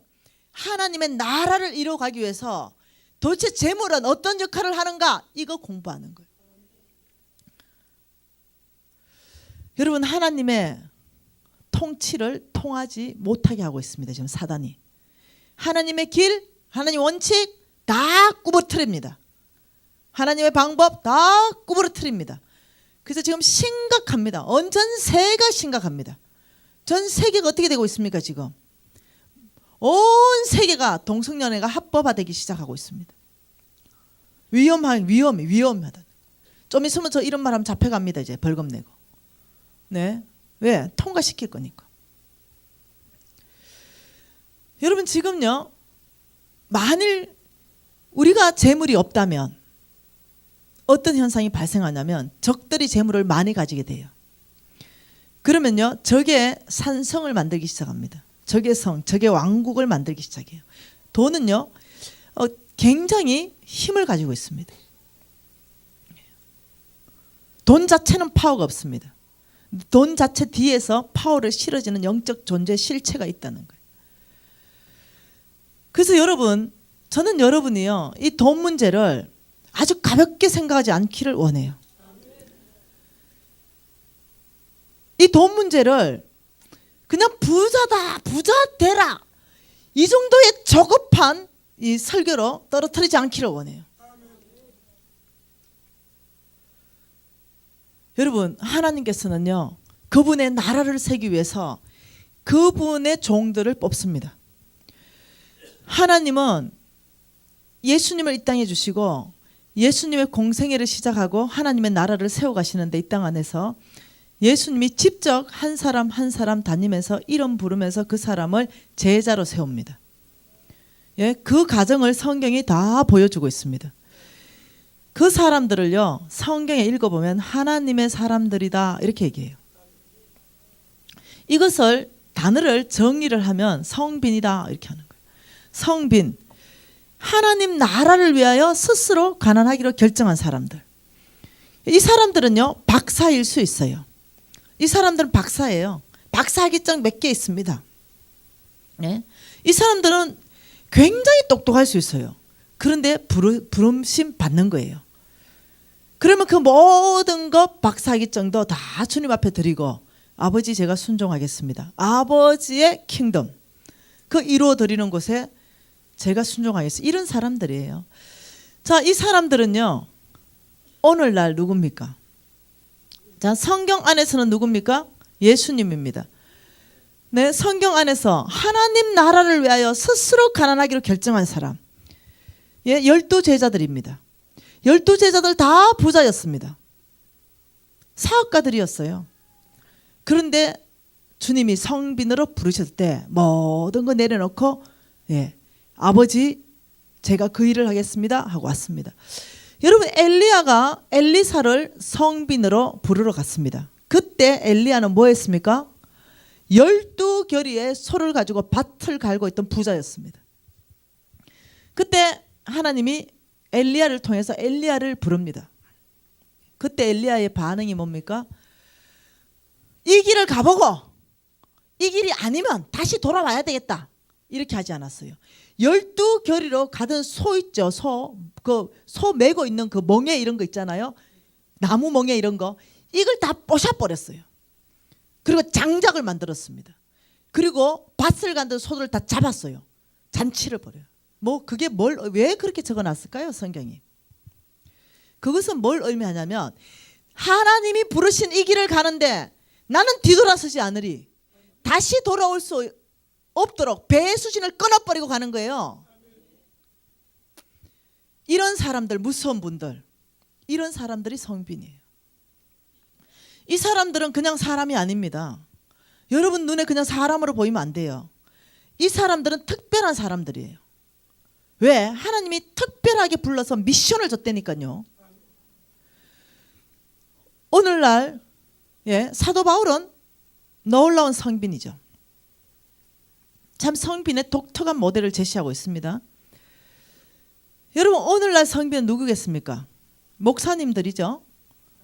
하나님의 나라를 이루어가기 위해서 도대체 재물은 어떤 역할을 하는가? 이거 공부하는 거예요. 여러분 하나님의 통치를 통하지 못하게 하고 있습니다. 지금 사단이. 하나님의 길, 하나님의 원칙 다 구부러뜨립니다. 하나님의 방법 다 구부러뜨립니다. 그래서 지금 심각합니다. 전 세계가 심각합니다. 전 세계가 어떻게 되고 있습니까 지금? 온 세계가 동성연애가 합법화되기 시작하고 있습니다. 위험하다. 좀 있으면 저 이런 말 하면 잡혀갑니다. 이제 벌금 내고. 네, 왜? 통과시킬 거니까. 여러분 지금요, 만일 우리가 재물이 없다면 어떤 현상이 발생하냐면 적들이 재물을 많이 가지게 돼요. 그러면요 적의 산성을 만들기 시작합니다. 적의 성, 적의 왕국을 만들기 시작해요. 돈은요, 굉장히 힘을 가지고 있습니다. 돈 자체는 파워가 없습니다. 돈 자체 뒤에서 파워를 실어주는 영적 존재 실체가 있다는 거예요. 그래서 여러분, 저는 여러분이요, 이 돈 문제를 아주 가볍게 생각하지 않기를 원해요. 이 돈 문제를 그냥 부자다, 부자 되라, 이 정도의 저급한 이 설교로 떨어뜨리지 않기를 원해요. 여러분, 하나님께서는요, 그분의 나라를 세우기 위해서 그분의 종들을 뽑습니다. 하나님은 예수님을 이 땅에 주시고 예수님의 공생애를 시작하고 하나님의 나라를 세워가시는데, 이 땅 안에서 예수님이 직접 한 사람 한 사람 다니면서 이름 부르면서 그 사람을 제자로 세웁니다. 예, 그 과정을 성경이 다 보여주고 있습니다. 그 사람들을요, 성경에 읽어보면 하나님의 사람들이다 이렇게 얘기해요. 이것을 단어를 정리를 하면 성빈이다 이렇게 하는 거예요. 성빈, 하나님 나라를 위하여 스스로 가난하기로 결정한 사람들. 이 사람들은요, 박사일 수 있어요. 이 사람들은 박사예요. 박사학위증 몇 개 있습니다. 네? 이 사람들은 굉장히 똑똑할 수 있어요. 그런데 부름심 받는 거예요. 그러면 그 모든 것 박사학위증도 다 주님 앞에 드리고, 아버지 제가 순종하겠습니다. 아버지의 킹덤 그 이루어 드리는 곳에 제가 순종하겠습니다. 이런 사람들이에요. 자, 이 사람들은요, 오늘날 누굽니까? 자, 성경 안에서는 누굽니까? 예수님입니다. 네, 성경 안에서 하나님 나라를 위하여 스스로 가난하기로 결정한 사람, 예, 12제자들입니다. 12제자들 다 부자였습니다. 사업가들이었어요. 그런데 주님이 성빈으로 부르셨을 때 모든 거 내려놓고, 예, 아버지 제가 그 일을 하겠습니다 하고 왔습니다. 여러분, 엘리야가 엘리사를 성빈으로 부르러 갔습니다. 그때 엘리야는 뭐 했습니까? 12겨리의 소를 가지고 밭을 갈고 있던 부자였습니다. 그때 하나님이 엘리야를 통해서 엘리야를 부릅니다. 그때 엘리야의 반응이 뭡니까? 이 길을 가보고 이 길이 아니면 다시 돌아와야 되겠다 이렇게 하지 않았어요. 12겨리로 가던 소 있죠. 소 메고 있는 그 멍에 이런 거 있잖아요. 나무 멍에 이런 거, 이걸 다 뽀셔버렸어요. 그리고 장작을 만들었습니다. 그리고 밭을 간던 소들을 다 잡았어요. 잔치를 벌여요. 뭐 그게 왜 그렇게 적어놨을까요? 성경이. 그것은 뭘 의미하냐면, 하나님이 부르신 이 길을 가는데 나는 뒤돌아서지 않으리, 다시 돌아올 수 없도록 배의 수진을 끊어버리고 가는 거예요. 이런 사람들, 무서운 분들, 이런 사람들이 성빈이에요. 이 사람들은 그냥 사람이 아닙니다. 여러분 눈에 그냥 사람으로 보이면 안 돼요. 이 사람들은 특별한 사람들이에요. 왜? 하나님이 특별하게 불러서 미션을 줬다니까요. 오늘날, 예, 사도 바울은 놀라운 성빈이죠. 참 성빈의 독특한 모델을 제시하고 있습니다. 여러분, 오늘날 성빈은 누구겠습니까? 목사님들이죠.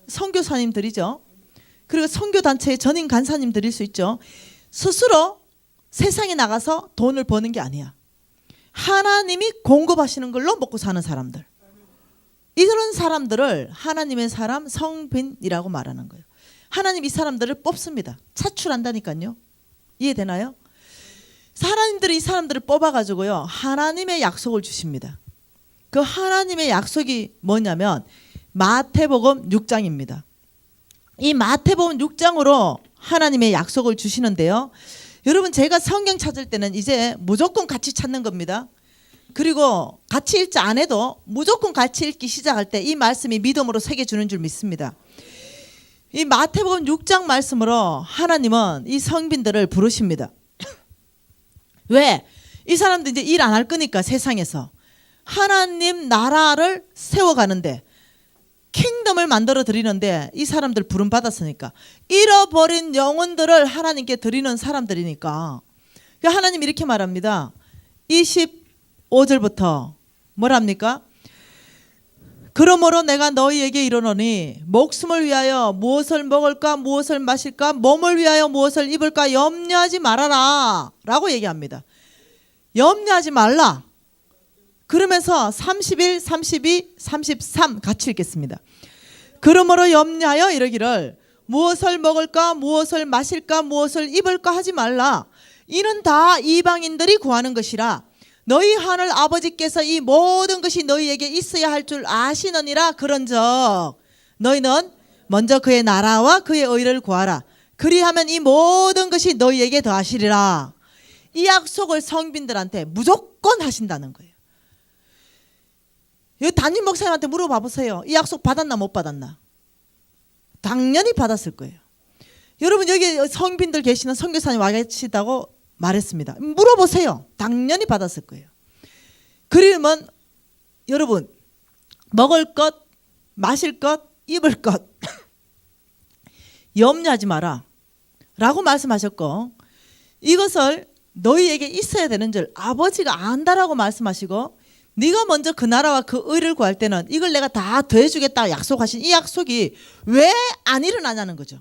선교사님들이죠. 그리고 선교단체의 전임 간사님들일 수 있죠. 스스로 세상에 나가서 돈을 버는 게 아니야. 하나님이 공급하시는 걸로 먹고 사는 사람들. 이런 사람들을 하나님의 사람, 성빈이라고 말하는 거예요. 하나님 이 사람들을 뽑습니다. 차출한다니까요. 이해되나요? 하나님들이 이 사람들을 뽑아가지고요, 하나님의 약속을 주십니다. 그 하나님의 약속이 뭐냐면 마태복음 6장입니다. 이 마태복음 6장으로 하나님의 약속을 주시는데요. 여러분, 제가 성경 찾을 때는 이제 무조건 같이 찾는 겁니다. 그리고 같이 읽지 않아도 무조건 같이 읽기 시작할 때 이 말씀이 믿음으로 새겨주는 줄 믿습니다. 이 마태복음 6장 말씀으로 하나님은 이 성빈들을 부르십니다. 왜? 이 사람들 이제 일 안 할 거니까 세상에서 하나님 나라를 세워가는데, 킹덤을 만들어 드리는데 이 사람들 부름 받았으니까, 잃어버린 영혼들을 하나님께 드리는 사람들이니까 하나님 이렇게 말합니다. 25절부터 뭐랍니까? 그러므로 내가 너희에게 이르노니 목숨을 위하여 무엇을 먹을까 무엇을 마실까 몸을 위하여 무엇을 입을까 염려하지 말아라 라고 얘기합니다. 염려하지 말라. 그러면서 31, 32, 33 같이 읽겠습니다. 그러므로 염려하여 이르기를 무엇을 먹을까 무엇을 마실까 무엇을 입을까 하지 말라. 이는 다 이방인들이 구하는 것이라. 너희 하늘 아버지께서 이 모든 것이 너희에게 있어야 할 줄 아시느니라. 그런즉 너희는 먼저 그의 나라와 그의 의를 구하라. 그리하면 이 모든 것이 너희에게 더하시리라. 이 약속을 성빈들한테 무조건 하신다는 거예요. 이 담임 목사님한테 물어봐 보세요. 이 약속 받았나 못 받았나? 당연히 받았을 거예요. 여러분 여기 성빈들 계시는 선교사님 와 계시다고 말했습니다. 물어보세요. 당연히 받았을 거예요. 그러면 여러분 먹을 것, 마실 것, 입을 것 염려하지 마라 라고 말씀하셨고 이것을 너희에게 있어야 되는 줄 아버지가 안다라고 말씀하시고 네가 먼저 그 나라와 그 의를 구할 때는 이걸 내가 다 더해주겠다 약속하신 이 약속이 왜 안 일어나냐는 거죠.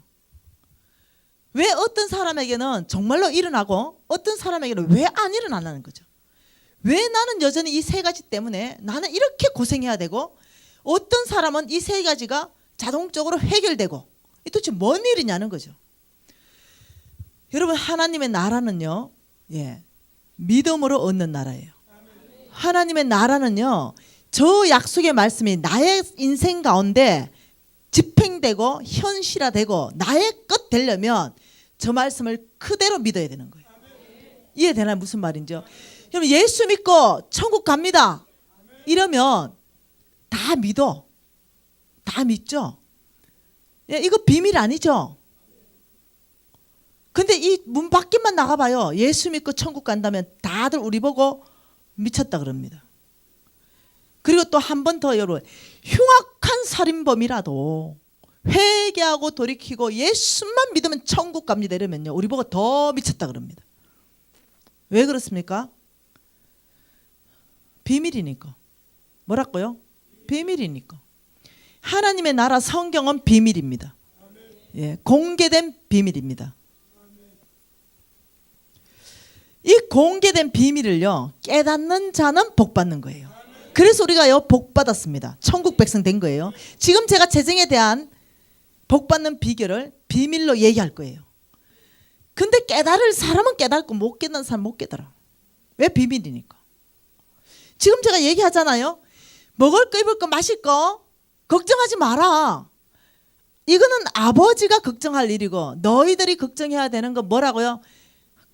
왜 어떤 사람에게는 정말로 일어나고 어떤 사람에게는 왜 안 일어나는 거죠. 왜 나는 여전히 이 세 가지 때문에 나는 이렇게 고생해야 되고 어떤 사람은 이 세 가지가 자동적으로 해결되고 이 도대체 뭔 일이냐는 거죠. 여러분 하나님의 나라는요 믿음으로 얻는 나라예요. 하나님의 나라는요 저 약속의 말씀이 나의 인생 가운데 집행되고 현실화되고 나의 것 되려면 저 말씀을 그대로 믿어야 되는 거예요. 이해되나요? 무슨 말인지요? 여러분 예수 믿고 천국 갑니다 이러면 다 믿어. 다 믿죠? 이거 비밀 아니죠? 근데 이 문 밖에만 나가봐요. 예수 믿고 천국 간다면 다들 우리 보고 미쳤다 그럽니다. 그리고 또 한 번 더 여러분 흉악한 살인범이라도 회개하고 돌이키고 예수만 믿으면 천국 갑니다 이러면요 우리 보고 더 미쳤다 그럽니다. 왜 그렇습니까? 비밀이니까. 뭐라고요? 비밀이니까. 하나님의 나라 성경은 비밀입니다. 공개된 비밀입니다. 이 공개된 비밀을요 깨닫는 자는 복 받는 거예요. 그래서 우리가요 복 받았습니다. 천국 백성 된 거예요. 지금 제가 재정에 대한 복 받는 비결을 비밀로 얘기할 거예요. 근데 깨달을 사람은 깨닫고 못 깨닫는 사람은 못 깨달아. 왜? 비밀이니까. 지금 제가 얘기하잖아요. 먹을 거 입을 거 마실 거 걱정하지 마라. 이거는 아버지가 걱정할 일이고 너희들이 걱정해야 되는 거 뭐라고요?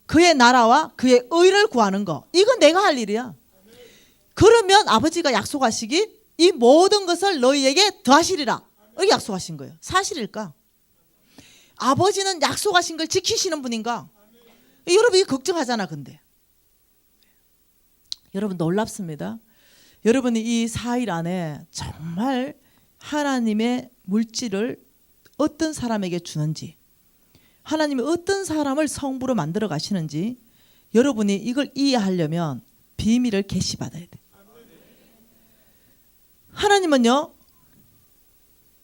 그의 나라와 그의 의를 구하는 거. 이건 내가 할 일이야. 그러면 아버지가 약속하시기 이 모든 것을 너희에게 더하시리라. 이렇게 약속하신 거예요. 사실일까? 아버지는 약속하신 걸 지키시는 분인가? 여러분이 걱정하잖아. 근데 여러분 놀랍습니다. 여러분이 이 4일 안에 정말 하나님의 물질을 어떤 사람에게 주는지 하나님이 어떤 사람을 성부로 만들어 가시는지 여러분이 이걸 이해하려면 비밀을 계시받아야 돼. 하나님은요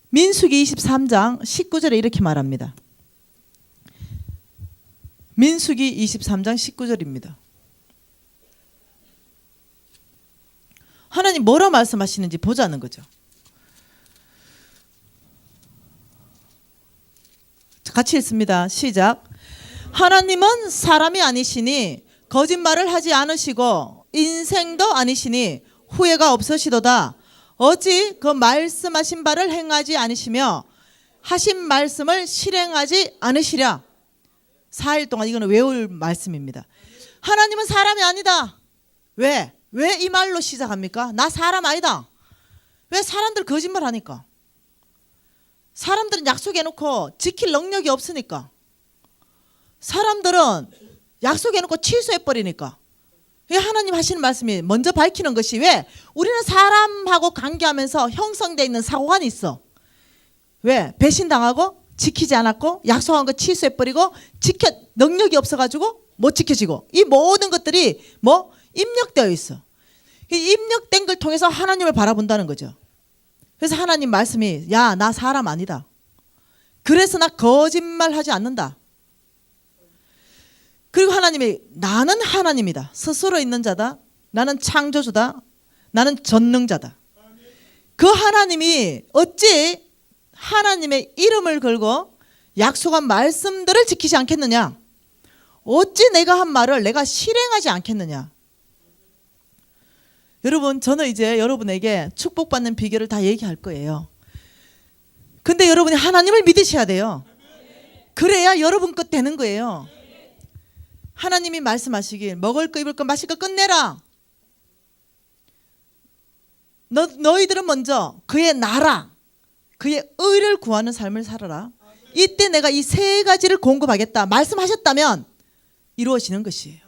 민수기 23장 19절에 이렇게 말합니다. 민수기 23장 19절입니다. 하나님 뭐라 말씀하시는지 보자는 거죠. 같이 읽습니다. 시작. 하나님은 사람이 아니시니 거짓말을 하지 않으시고 인생도 아니시니 후회가 없으시도다. 어찌 그 말씀하신 바를 행하지 않으시며 하신 말씀을 실행하지 않으시랴. 4일 동안 이거는 외울 말씀입니다. 하나님은 사람이 아니다. 왜? 왜 이 말로 시작합니까? 나 사람 아니다. 왜? 사람들 거짓말 하니까. 사람들은 약속해놓고 지킬 능력이 없으니까. 사람들은 약속해놓고 취소해버리니까. 하나님 하시는 말씀이 먼저 밝히는 것이 왜? 우리는 사람하고 관계하면서 형성되어 있는 사고관이 있어. 왜? 배신당하고 지키지 않았고 약속한 거 취소해버리고 지켜 능력이 없어가지고 못 지켜지고 이 모든 것들이 뭐 입력되어 있어. 이 입력된 걸 통해서 하나님을 바라본다는 거죠. 그래서 하나님 말씀이 야, 나 사람 아니다. 그래서 나 거짓말하지 않는다. 그리고 하나님이 나는 하나님이다. 스스로 있는 자다. 나는 창조주다. 나는 전능자다. 그 하나님이 어찌 하나님의 이름을 걸고 약속한 말씀들을 지키지 않겠느냐? 어찌 내가 한 말을 내가 실행하지 않겠느냐? 여러분, 저는 이제 여러분에게 축복받는 비결을 다 얘기할 거예요. 근데 여러분이 하나님을 믿으셔야 돼요. 그래야 여러분 것 되는 거예요. 하나님이 말씀하시길 먹을 거 입을 거 마실 거 끝내라. 너희들은 먼저 그의 나라, 그의 의를 구하는 삶을 살아라. 이때 내가 이 세 가지를 공급하겠다 말씀하셨다면 이루어지는 것이에요.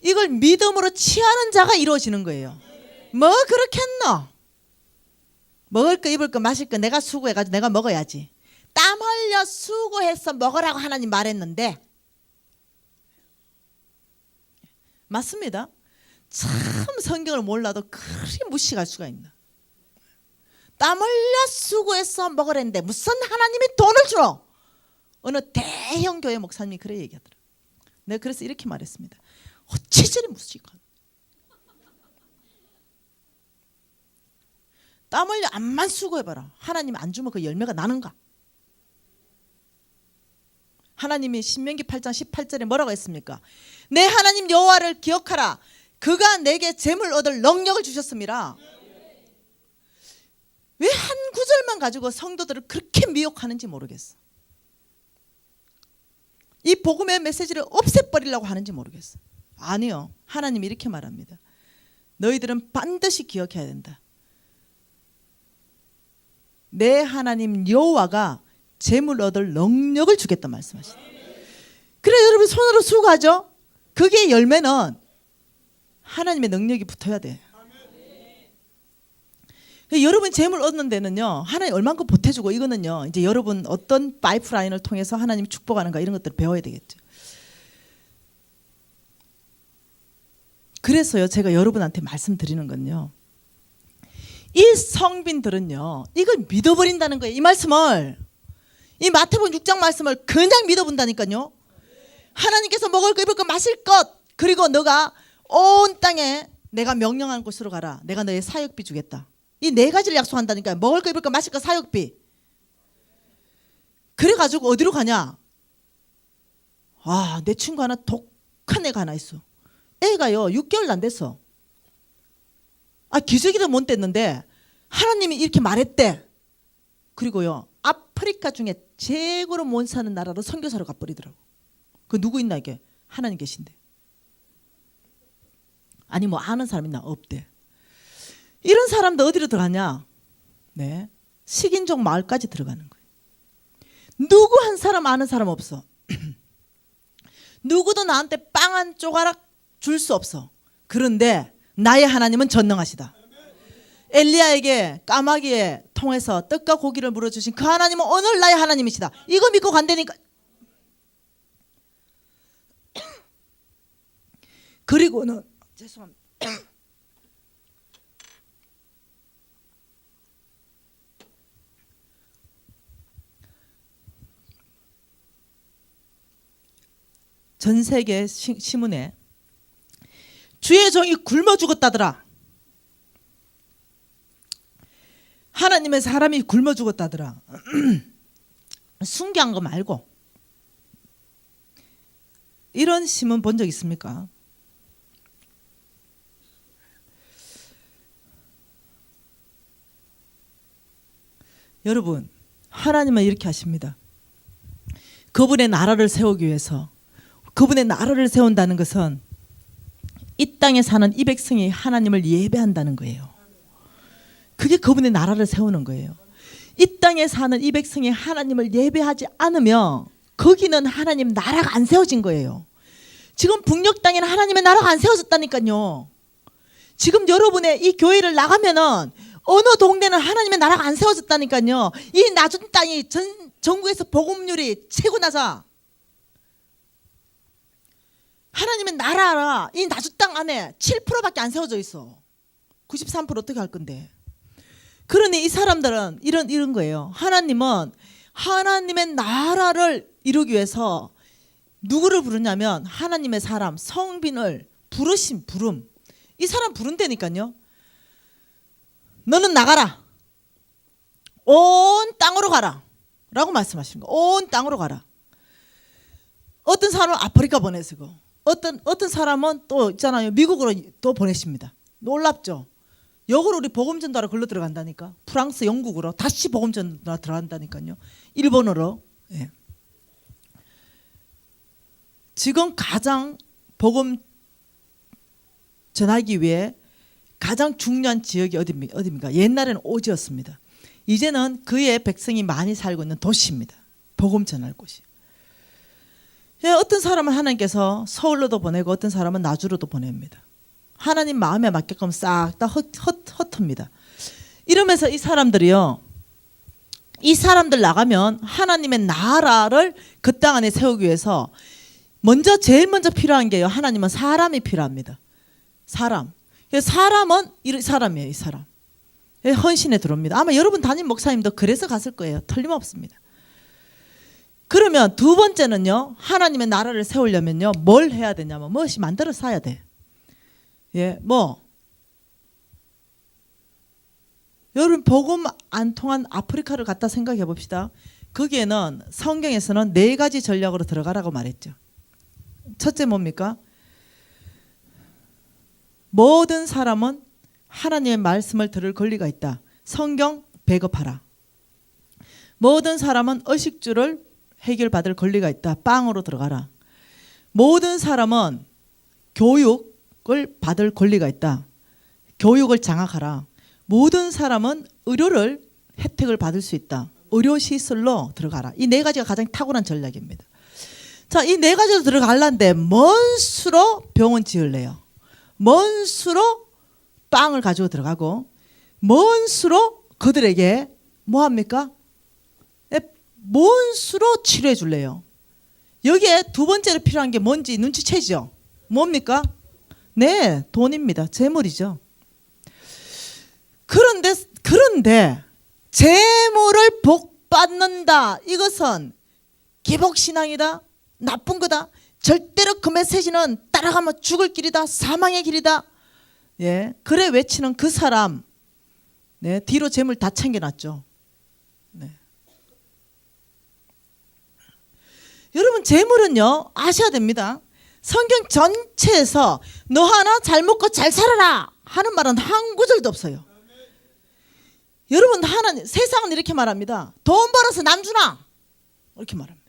이걸 믿음으로 취하는 자가 이루어지는 거예요. 뭐 그렇겠노? 먹을 거 입을 거 마실 거 내가 수고해가지고 내가 먹어야지. 땀 흘려 수고해서 먹으라고 하나님 말했는데 맞습니다. 참 성경을 몰라도 그리 무식할 수가 있나. 땀 흘려 수고해서 먹으랬는데 무슨 하나님이 돈을 주러. 어느 대형 교회 목사님이 그래 얘기하더라. 내가 그래서 이렇게 말했습니다. 어찌 저리 무식한. 땀 흘려 암만 수고해봐라. 하나님 안 주면 그 열매가 나는가? 하나님이 신명기 8장 18절에 뭐라고 했습니까? 내 하나님 여호와를 기억하라. 그가 내게 재물 얻을 능력을 주셨습니다. 왜 한 구절만 가지고 성도들을 그렇게 미혹하는지 모르겠어. 이 복음의 메시지를 없애버리려고 하는지 모르겠어. 아니요. 하나님이 이렇게 말합니다. 너희들은 반드시 기억해야 된다. 내 하나님 여호와가 재물 얻을 능력을 주겠다 말씀하시다. 그래 여러분 손으로 수고하죠. 그게 열매는 하나님의 능력이 붙어야 돼. 여러분 재물 얻는 데는요 하나님 얼만큼 보태주고 이거는요 이제 여러분 어떤 파이프라인을 통해서 하나님 축복하는가 이런 것들을 배워야 되겠죠. 그래서요 제가 여러분한테 말씀드리는 건요 이 성빈들은요 이걸 믿어버린다는 거예요. 이 말씀을 이 마태복음 6장 말씀을 그냥 믿어본다니까요. 하나님께서 먹을 거 입을 거 마실 것 그리고 너가 온 땅에 내가 명령한 곳으로 가라. 내가 너의 사역비 주겠다. 이 네 가지를 약속한다니까요. 먹을 거 입을 거 마실 거 사역비. 그래가지고 어디로 가냐. 아, 내 친구 하나 독한 애가 하나 있어. 애가요 6개월도 안 됐어. 아, 기저귀도 못 뗐는데 하나님이 이렇게 말했대. 그리고요 아프리카 중에 최고로 못 사는 나라로 선교사로 가버리더라고. 그 누구 있나 이게? 하나님 계신데. 아니 뭐 아는 사람 있나? 없대. 이런 사람도 어디로 들어가냐? 네, 식인종 마을까지 들어가는 거예요. 누구 한 사람 아는 사람 없어. 누구도 나한테 빵 한 조가락 줄 수 없어. 그런데 나의 하나님은 전능하시다. 엘리야에게 까마귀에 통해서 떡과 고기를 물어주신 그 하나님은 오늘 나의 하나님이시다. 이거 믿고 간다니까. 그리고는 죄송합니다. 전 세계 신문에 주의 종이 굶어 죽었다더라. 하나님의 사람이 굶어 죽었다더라. 순교한 거 말고 이런 신문 본 적 있습니까? 여러분 하나님은 이렇게 하십니다. 그분의 나라를 세우기 위해서 그분의 나라를 세운다는 것은 이 땅에 사는 이 백성이 하나님을 예배한다는 거예요. 그게 그분의 나라를 세우는 거예요. 이 땅에 사는 이 백성이 하나님을 예배하지 않으면 거기는 하나님 나라가 안 세워진 거예요. 지금 북녘 땅에는 하나님의 나라가 안 세워졌다니까요. 지금 여러분의 이 교회를 나가면은 어느 동네는 하나님의 나라가 안 세워졌다니까요. 이 낮은 땅이 전국에서 복음률이 최고 낮아. 하나님의 나라, 이 나주 땅 안에 7%밖에 안 세워져 있어. 93% 어떻게 할 건데? 그러니 이 사람들은 이런 거예요. 하나님은 하나님의 나라를 이루기 위해서 누구를 부르냐면 하나님의 사람 성빈을 부름. 이 사람 부른다니까요. 너는 나가라. 온 땅으로 가라. 라고 말씀하시는 거. 온 땅으로 가라. 어떤 사람은 아프리카 보내시고 어떤 사람은 또 있잖아요. 미국으로 또 보내십니다. 놀랍죠? 역으로 우리 복음전도하러 걸러 들어간다니까. 프랑스, 영국으로 다시 복음전도하러 들어간다니까요. 일본어로. 예. 지금 가장 복음 전하기 위해 가장 중요한 지역이 어디입니까? 옛날에는 오지였습니다. 이제는 그의 백성이 많이 살고 있는 도시입니다. 복음 전할 곳이. 예, 어떤 사람은 하나님께서 서울로도 보내고 어떤 사람은 나주로도 보냅니다. 하나님 마음에 맞게끔 싹 다 흩어집니다. 이러면서 이 사람들이요. 이 사람들 나가면 하나님의 나라를 그 땅 안에 세우기 위해서 제일 먼저 필요한 게요. 하나님은 사람이 필요합니다. 사람은 이 사람이에요. 이 사람. 헌신에 들어옵니다. 아마 여러분 담임 목사님도 그래서 갔을 거예요. 틀림없습니다. 그러면 두 번째는요. 하나님의 나라를 세우려면요. 뭘 해야 되냐면 무엇이 만들어 놔야 돼. 예, 여러분 복음 안 통한 아프리카를 갖다 생각해 봅시다. 거기에는 성경에서는 4가지 전략으로 들어가라고 말했죠. 첫째 뭡니까? 모든 사람은 하나님의 말씀을 들을 권리가 있다. 성경 배급하라. 모든 사람은 의식주를 해결받을 권리가 있다. 빵으로 들어가라. 모든 사람은 교육을 받을 권리가 있다. 교육을 장악하라. 모든 사람은 의료를 혜택을 받을 수 있다. 의료시설로 들어가라. 이 4가지가 가장 탁월한 전략입니다. 자, 이 4가지로 들어가려는데 먼 수로 병원 지을래요. 먼 수로 빵을 가지고 들어가고 먼 수로 그들에게 뭐합니까? 먼 수로 치료해 줄래요. 여기에 두 번째로 필요한 게 뭔지 눈치채죠? 뭡니까? 네, 돈입니다. 재물이죠. 그런데 재물을 복받는다. 이것은 기복신앙이다. 나쁜 거다. 절대로 그 메시지는 따라가면 죽을 길이다. 사망의 길이다. 예, 그래 외치는 그 사람, 네, 뒤로 재물 다 챙겨놨죠. 네. 여러분 재물은요 아셔야 됩니다. 성경 전체에서 너 하나 잘 먹고 잘 살아라 하는 말은 한 구절도 없어요. 여러분 세상은 이렇게 말합니다. 돈 벌어서 남 주나 이렇게 말합니다.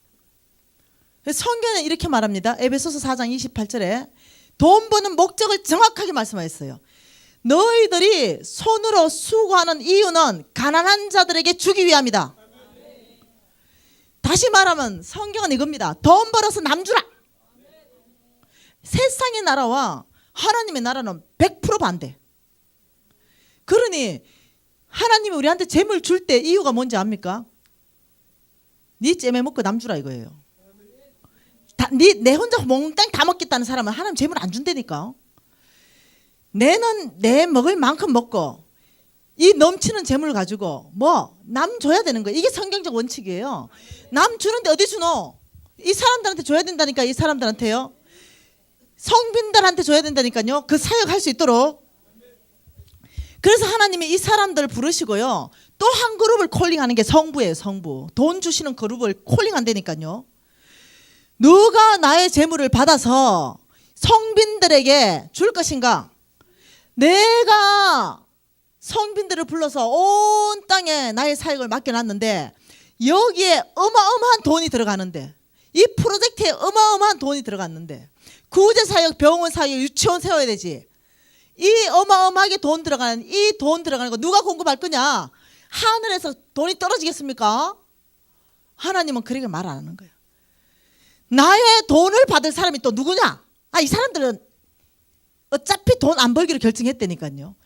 성경은 이렇게 말합니다. 에베소서 4장 28절에 돈 버는 목적을 정확하게 말씀하셨어요. 너희들이 손으로 수고하는 이유는 가난한 자들에게 주기 위함이다. 다시 말하면 성경은 이겁니다. 돈 벌어서 남 주라. 세상의 나라와 하나님의 나라는 100% 반대. 그러니 하나님이 우리한테 재물 줄 때 이유가 뭔지 압니까? 네 째매 먹고 남 주라 이거예요. 내 혼자 몽땅 다 먹겠다는 사람은 하나님 재물 안 준다니까. 내는 내 먹을 만큼 먹고 이 넘치는 재물을 가지고 남 줘야 되는 거예요. 이게 성경적 원칙이에요. 남 주는데 어디 주노? 이 사람들한테 줘야 된다니까. 이 사람들한테요. 성빈들한테 줘야 된다니까요. 그 사역할 수 있도록. 그래서 하나님이 이 사람들을 부르시고요. 또 한 그룹을 콜링하는 게 성부예요. 성부. 돈 주시는 그룹을 콜링한다니까요. 누가 나의 재물을 받아서 성빈들에게 줄 것인가? 내가 성빈들을 불러서 온 땅에 나의 사역을 맡겨놨는데 여기에 어마어마한 돈이 들어가는데 이 프로젝트에 어마어마한 돈이 들어갔는데 구제사역, 병원사역, 유치원 세워야 되지. 이 어마어마하게 돈 들어가는 거 누가 공급할 거냐? 하늘에서 돈이 떨어지겠습니까? 하나님은 그렇게 말 안 하는 거예요. 나의 돈을 받을 사람이 또 누구냐? 이 사람들은 어차피 돈 안 벌기로 결정했다니까요.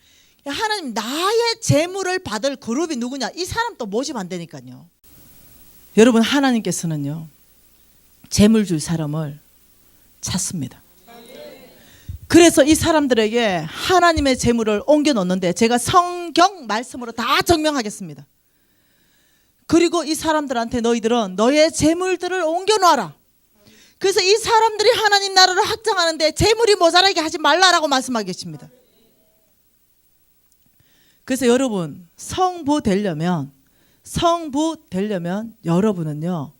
하나님 나의 재물을 받을 그룹이 누구냐? 이 사람 또 모집 안 되니까요. 여러분 하나님께서는요 재물 줄 사람을 찾습니다. 그래서 이 사람들에게 하나님의 재물을 옮겨 놓는데 제가 성경 말씀으로 다 증명하겠습니다. 그리고 이 사람들한테 너희들은 너의 재물들을 옮겨 놓아라. 그래서 이 사람들이 하나님 나라를 확장하는데 재물이 모자라게 하지 말라라고 말씀하겠습니다. 그래서 여러분 성부 되려면 여러분은요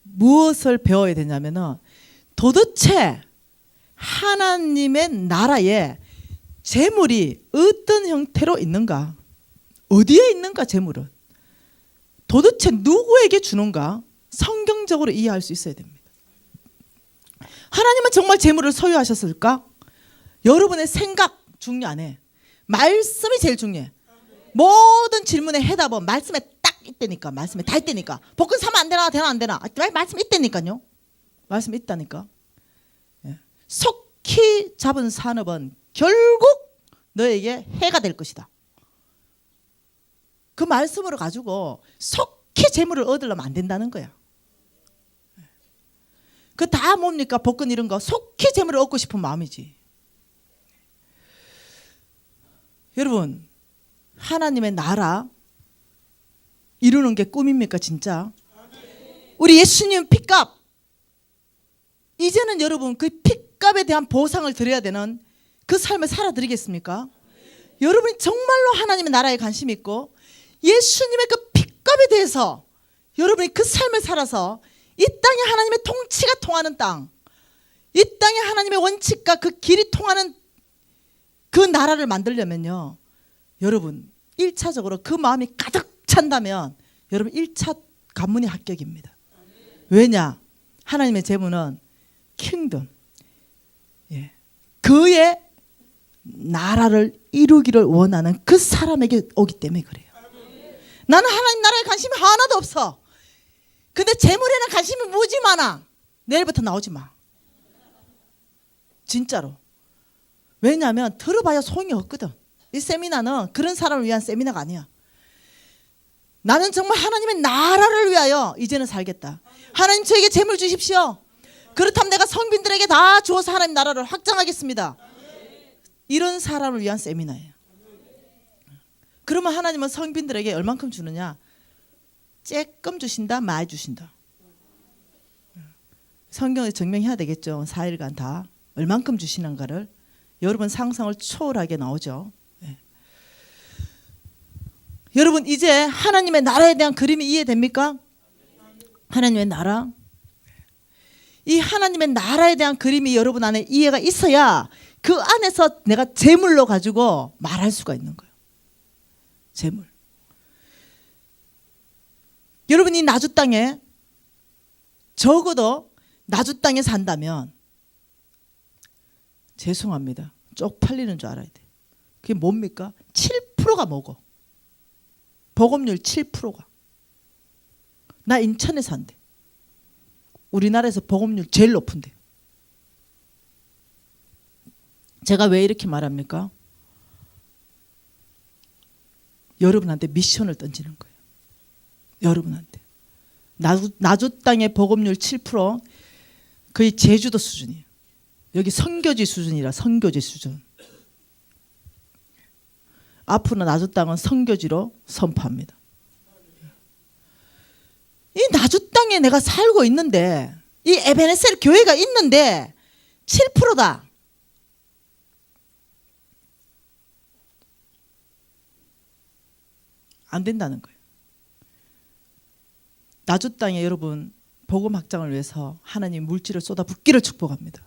무엇을 배워야 되냐면은 도대체 하나님의 나라에 재물이 어떤 형태로 있는가, 어디에 있는가, 재물은 도대체 누구에게 주는가 성경적으로 이해할 수 있어야 됩니다. 하나님은 정말 재물을 소유하셨을까? 여러분의 생각 중요 안 해. 말씀이 제일 중요해. 모든 질문의 해답은 말씀에 딱 있다니까. 말씀에 다 있다니까. 복권 사면 안 되나 안 되나. 말씀이 있다니까요. 말씀이 있다니까. 예. 속히 잡은 산업은 결국 너에게 해가 될 것이다. 그 말씀으로 가지고 속히 재물을 얻으려면 안 된다는 거야. 그 다 뭡니까? 복권 이런 거 속히 재물을 얻고 싶은 마음이지. 여러분 하나님의 나라 이루는 게 꿈입니까 진짜? 우리 예수님 핏값 이제는 여러분 그 핏값에 대한 보상을 드려야 되는 그 삶을 살아드리겠습니까? 여러분이 정말로 하나님의 나라에 관심 있고 예수님의 그 핏값에 대해서 여러분이 그 삶을 살아서 이 땅에 하나님의 통치가 통하는 땅, 이 땅에 하나님의 원칙과 그 길이 통하는 그 나라를 만들려면요 여러분 1차적으로 그 마음이 가득 찬다면 여러분 1차 관문이 합격입니다. 왜냐? 하나님의 재물은 킹덤, 그의 나라를 이루기를 원하는 그 사람에게 오기 때문에 그래요. 나는 하나님 나라에 관심이 하나도 없어. 근데 재물에는 관심이 무지 많아. 내일부터 나오지 마. 진짜로. 왜냐하면 들어봐야 소용이 없거든. 이 세미나는 그런 사람을 위한 세미나가 아니야. 나는 정말 하나님의 나라를 위하여 이제는 살겠다. 하나님 저에게 재물 주십시오. 그렇다면 내가 성빈들에게 다 주어서 하나님 나라를 확장하겠습니다. 이런 사람을 위한 세미나예요. 그러면 하나님은 성빈들에게 얼만큼 주느냐? 조금 주신다, 많이 주신다. 성경에 증명해야 되겠죠. 4일간 다 얼만큼 주시는가를. 여러분 상상을 초월하게 나오죠. 여러분 이제 하나님의 나라에 대한 그림이 이해됩니까? 하나님의 나라. 이 하나님의 나라에 대한 그림이 여러분 안에 이해가 있어야 그 안에서 내가 재물로 가지고 말할 수가 있는 거예요. 재물. 여러분 이 나주 땅에 적어도 나주 땅에 산다면 죄송합니다. 쪽팔리는 줄 알아야 돼. 그게 뭡니까? 7%가 먹어. 보급률 7%가. 나 인천에 산대. 우리나라에서 보급률 제일 높은데. 제가 왜 이렇게 말합니까? 여러분한테 미션을 던지는 거예요. 여러분한테. 나주 땅의 보급률 7% 거의 제주도 수준이에요. 여기 선교지 수준이라 선교지 수준. 앞으로 나주 땅은 선교지로 선포합니다. 이 나주 땅에 내가 살고 있는데 이 에베네셀 교회가 있는데 7%다. 안 된다는 거예요. 나주 땅에 여러분 복음 확장을 위해서 하나님 물질을 쏟아붓기를 축복합니다.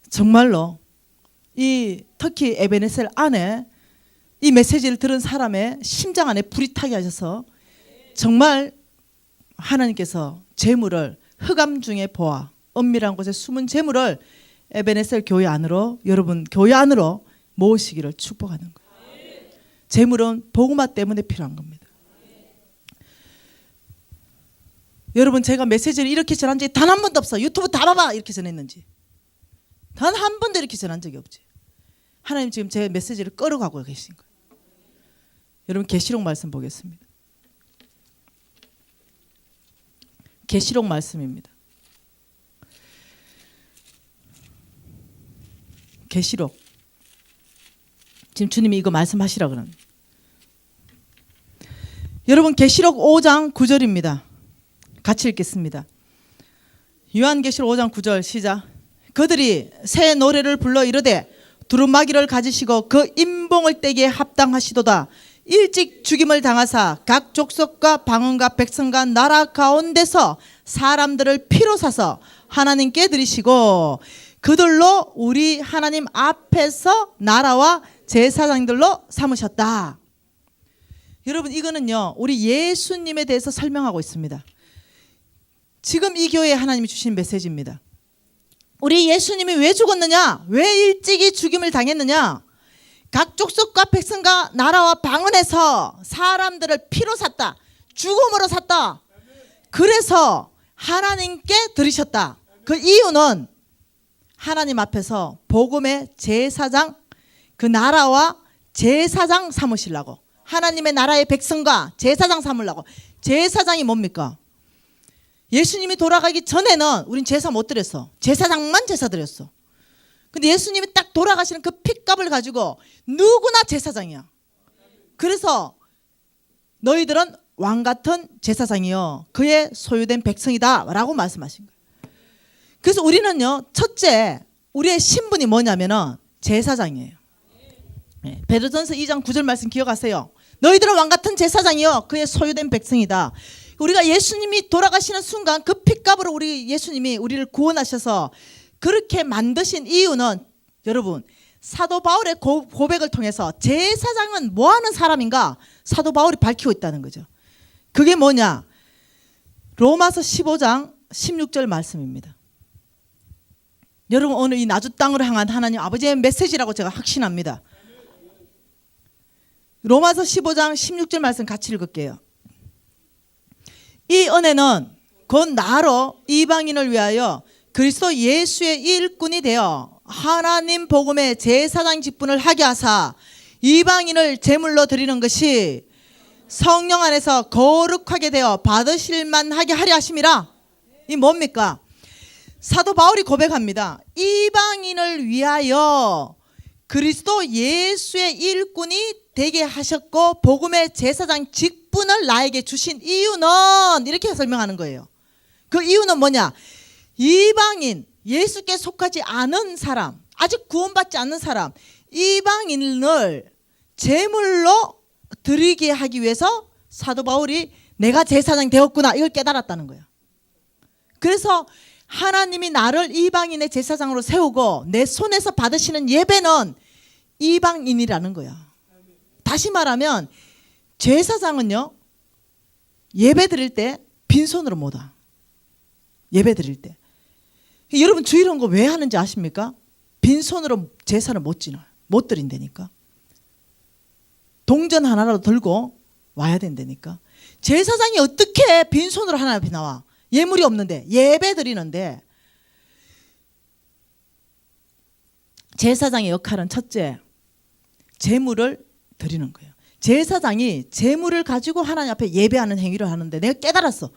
정말로 이 터키 에베네셀 안에 이 메시지를 들은 사람의 심장 안에 불이 타게 하셔서 정말 하나님께서 재물을 흑암 중에 보아 은밀한 곳에 숨은 재물을 에베네셀 교회 안으로 여러분 교회 안으로 모으시기를 축복하는 거예요. 재물은 복음화 때문에 필요한 겁니다. 여러분 제가 메시지를 이렇게 전한 적이 단 한 번도 없어. 유튜브 다 봐봐 이렇게 전했는지 단 한 번도 이렇게 전한 적이 없지. 하나님 지금 제 메시지를 끌어가고 계신 거예요. 여러분 계시록 말씀 보겠습니다. 계시록 말씀입니다. 계시록. 지금 주님이 이거 말씀하시라 그러는. 여러분 계시록 5장 9절입니다. 같이 읽겠습니다. 요한계시록 5장 9절 시작. 그들이 새 노래를 불러 이르되 두루마기를 가지시고 그 임봉을 떼기에 합당하시도다. 일찍 죽임을 당하사 각 족속과 방언과 백성과 나라 가운데서 사람들을 피로 사서 하나님께 드리시고 그들로 우리 하나님 앞에서 나라와 제사장들로 삼으셨다. 여러분 이거는요 우리 예수님에 대해서 설명하고 있습니다. 지금 이 교회에 하나님이 주신 메시지입니다. 우리 예수님이 왜 죽었느냐? 왜 일찍이 죽임을 당했느냐? 각 족속과 백성과 나라와 방언에서 사람들을 피로 샀다. 죽음으로 샀다. 그래서 하나님께 드리셨다. 그 이유는 하나님 앞에서 복음의 제사장, 그 나라와 제사장 삼으시려고. 하나님의 나라의 백성과 제사장 삼으려고. 제사장이 뭡니까? 예수님이 돌아가기 전에는 우린 제사 못 드렸어. 제사장만 제사 드렸어. 근데 예수님이 딱 돌아가시는 그 핏값을 가지고 누구나 제사장이야. 그래서 너희들은 왕같은 제사장이요 그의 소유된 백성이다 라고 말씀하신 거예요. 그래서 우리는요 첫째 우리의 신분이 뭐냐면은 제사장이에요. 베드로전서 2장 9절 말씀 기억하세요. 너희들은 왕같은 제사장이요 그의 소유된 백성이다. 우리가 예수님이 돌아가시는 순간 그 핏값으로 우리 예수님이 우리를 구원하셔서 그렇게 만드신 이유는 여러분 사도 바울의 고백을 통해서 제사장은 뭐하는 사람인가 사도 바울이 밝히고 있다는 거죠. 그게 뭐냐? 로마서 15장 16절 말씀입니다. 여러분 오늘 이 나주 땅으로 향한 하나님 아버지의 메시지라고 제가 확신합니다. 로마서 15장 16절 말씀 같이 읽을게요. 이 은혜는 곧 나로 이방인을 위하여 그리스도 예수의 일꾼이 되어 하나님 복음의 제사장 직분을 하게 하사 이방인을 제물로 드리는 것이 성령 안에서 거룩하게 되어 받으실 만하게 하려 하심이라. 이 뭡니까? 사도 바울이 고백합니다. 이방인을 위하여 그리스도 예수의 일꾼이 되게 하셨고 복음의 제사장 직분을 나에게 주신 이유는 이렇게 설명하는 거예요. 그 이유는 뭐냐? 이방인, 예수께 속하지 않은 사람, 아직 구원받지 않는 사람, 이방인을 제물로 드리게 하기 위해서 사도 바울이 내가 제사장이 되었구나 이걸 깨달았다는 거예요. 그래서 하나님이 나를 이방인의 제사장으로 세우고 내 손에서 받으시는 예배는 이방인이라는 거야. 다시 말하면 제사장은요 예배 드릴 때 빈손으로 못 와. 예배 드릴 때 여러분 주일한 거 왜 하는지 아십니까? 빈손으로 제사를 못 지나요. 못 드린다니까. 동전 하나라도 들고 와야 된다니까. 제사장이 어떻게 빈손으로 하나 앞에 나와? 예물이 없는데 예배 드리는데. 제사장의 역할은 첫째 제물을 드리는 거예요. 제사장이 제물을 가지고 하나님 앞에 예배하는 행위를 하는데 내가 깨달았어.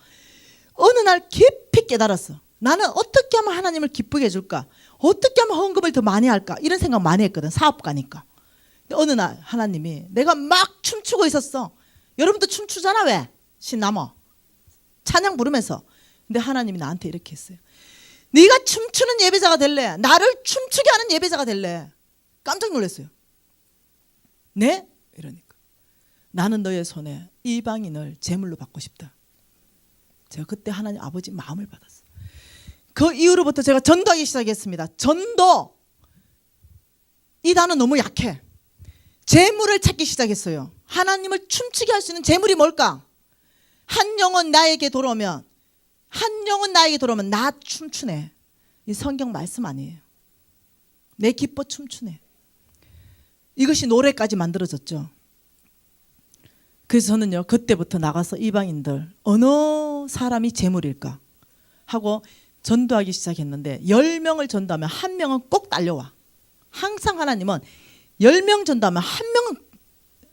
어느 날 깊이 깨달았어. 나는 어떻게 하면 하나님을 기쁘게 해줄까? 어떻게 하면 헌금을 더 많이 할까? 이런 생각 많이 했거든. 사업가니까. 근데 어느 날 하나님이 내가 막 춤추고 있었어. 여러분도 춤추잖아. 왜? 신나머 찬양 부르면서. 근데 하나님이 나한테 이렇게 했어요. 네가 춤추는 예배자가 될래? 나를 춤추게 하는 예배자가 될래? 깜짝 놀랐어요. 네? 이러니까 나는 너의 손에 이방인을 제물로 받고 싶다. 제가 그때 하나님 아버지 마음을 받았어요. 그 이후로부터 제가 전도하기 시작했습니다. 전도 이 단어 너무 약해. 제물을 찾기 시작했어요. 하나님을 춤추게 할 수 있는 제물이 뭘까? 한 영혼 나에게 돌아오면 나 춤추네. 이 성경 말씀 아니에요. 내 기뻐 춤추네. 이것이 노래까지 만들어졌죠. 그래서 저는요 그때부터 나가서 이방인들 어느 사람이 제물일까 하고 전도하기 시작했는데 10명을 전도하면 1명은 꼭 딸려와. 항상 하나님은 10명 전도하면 1명은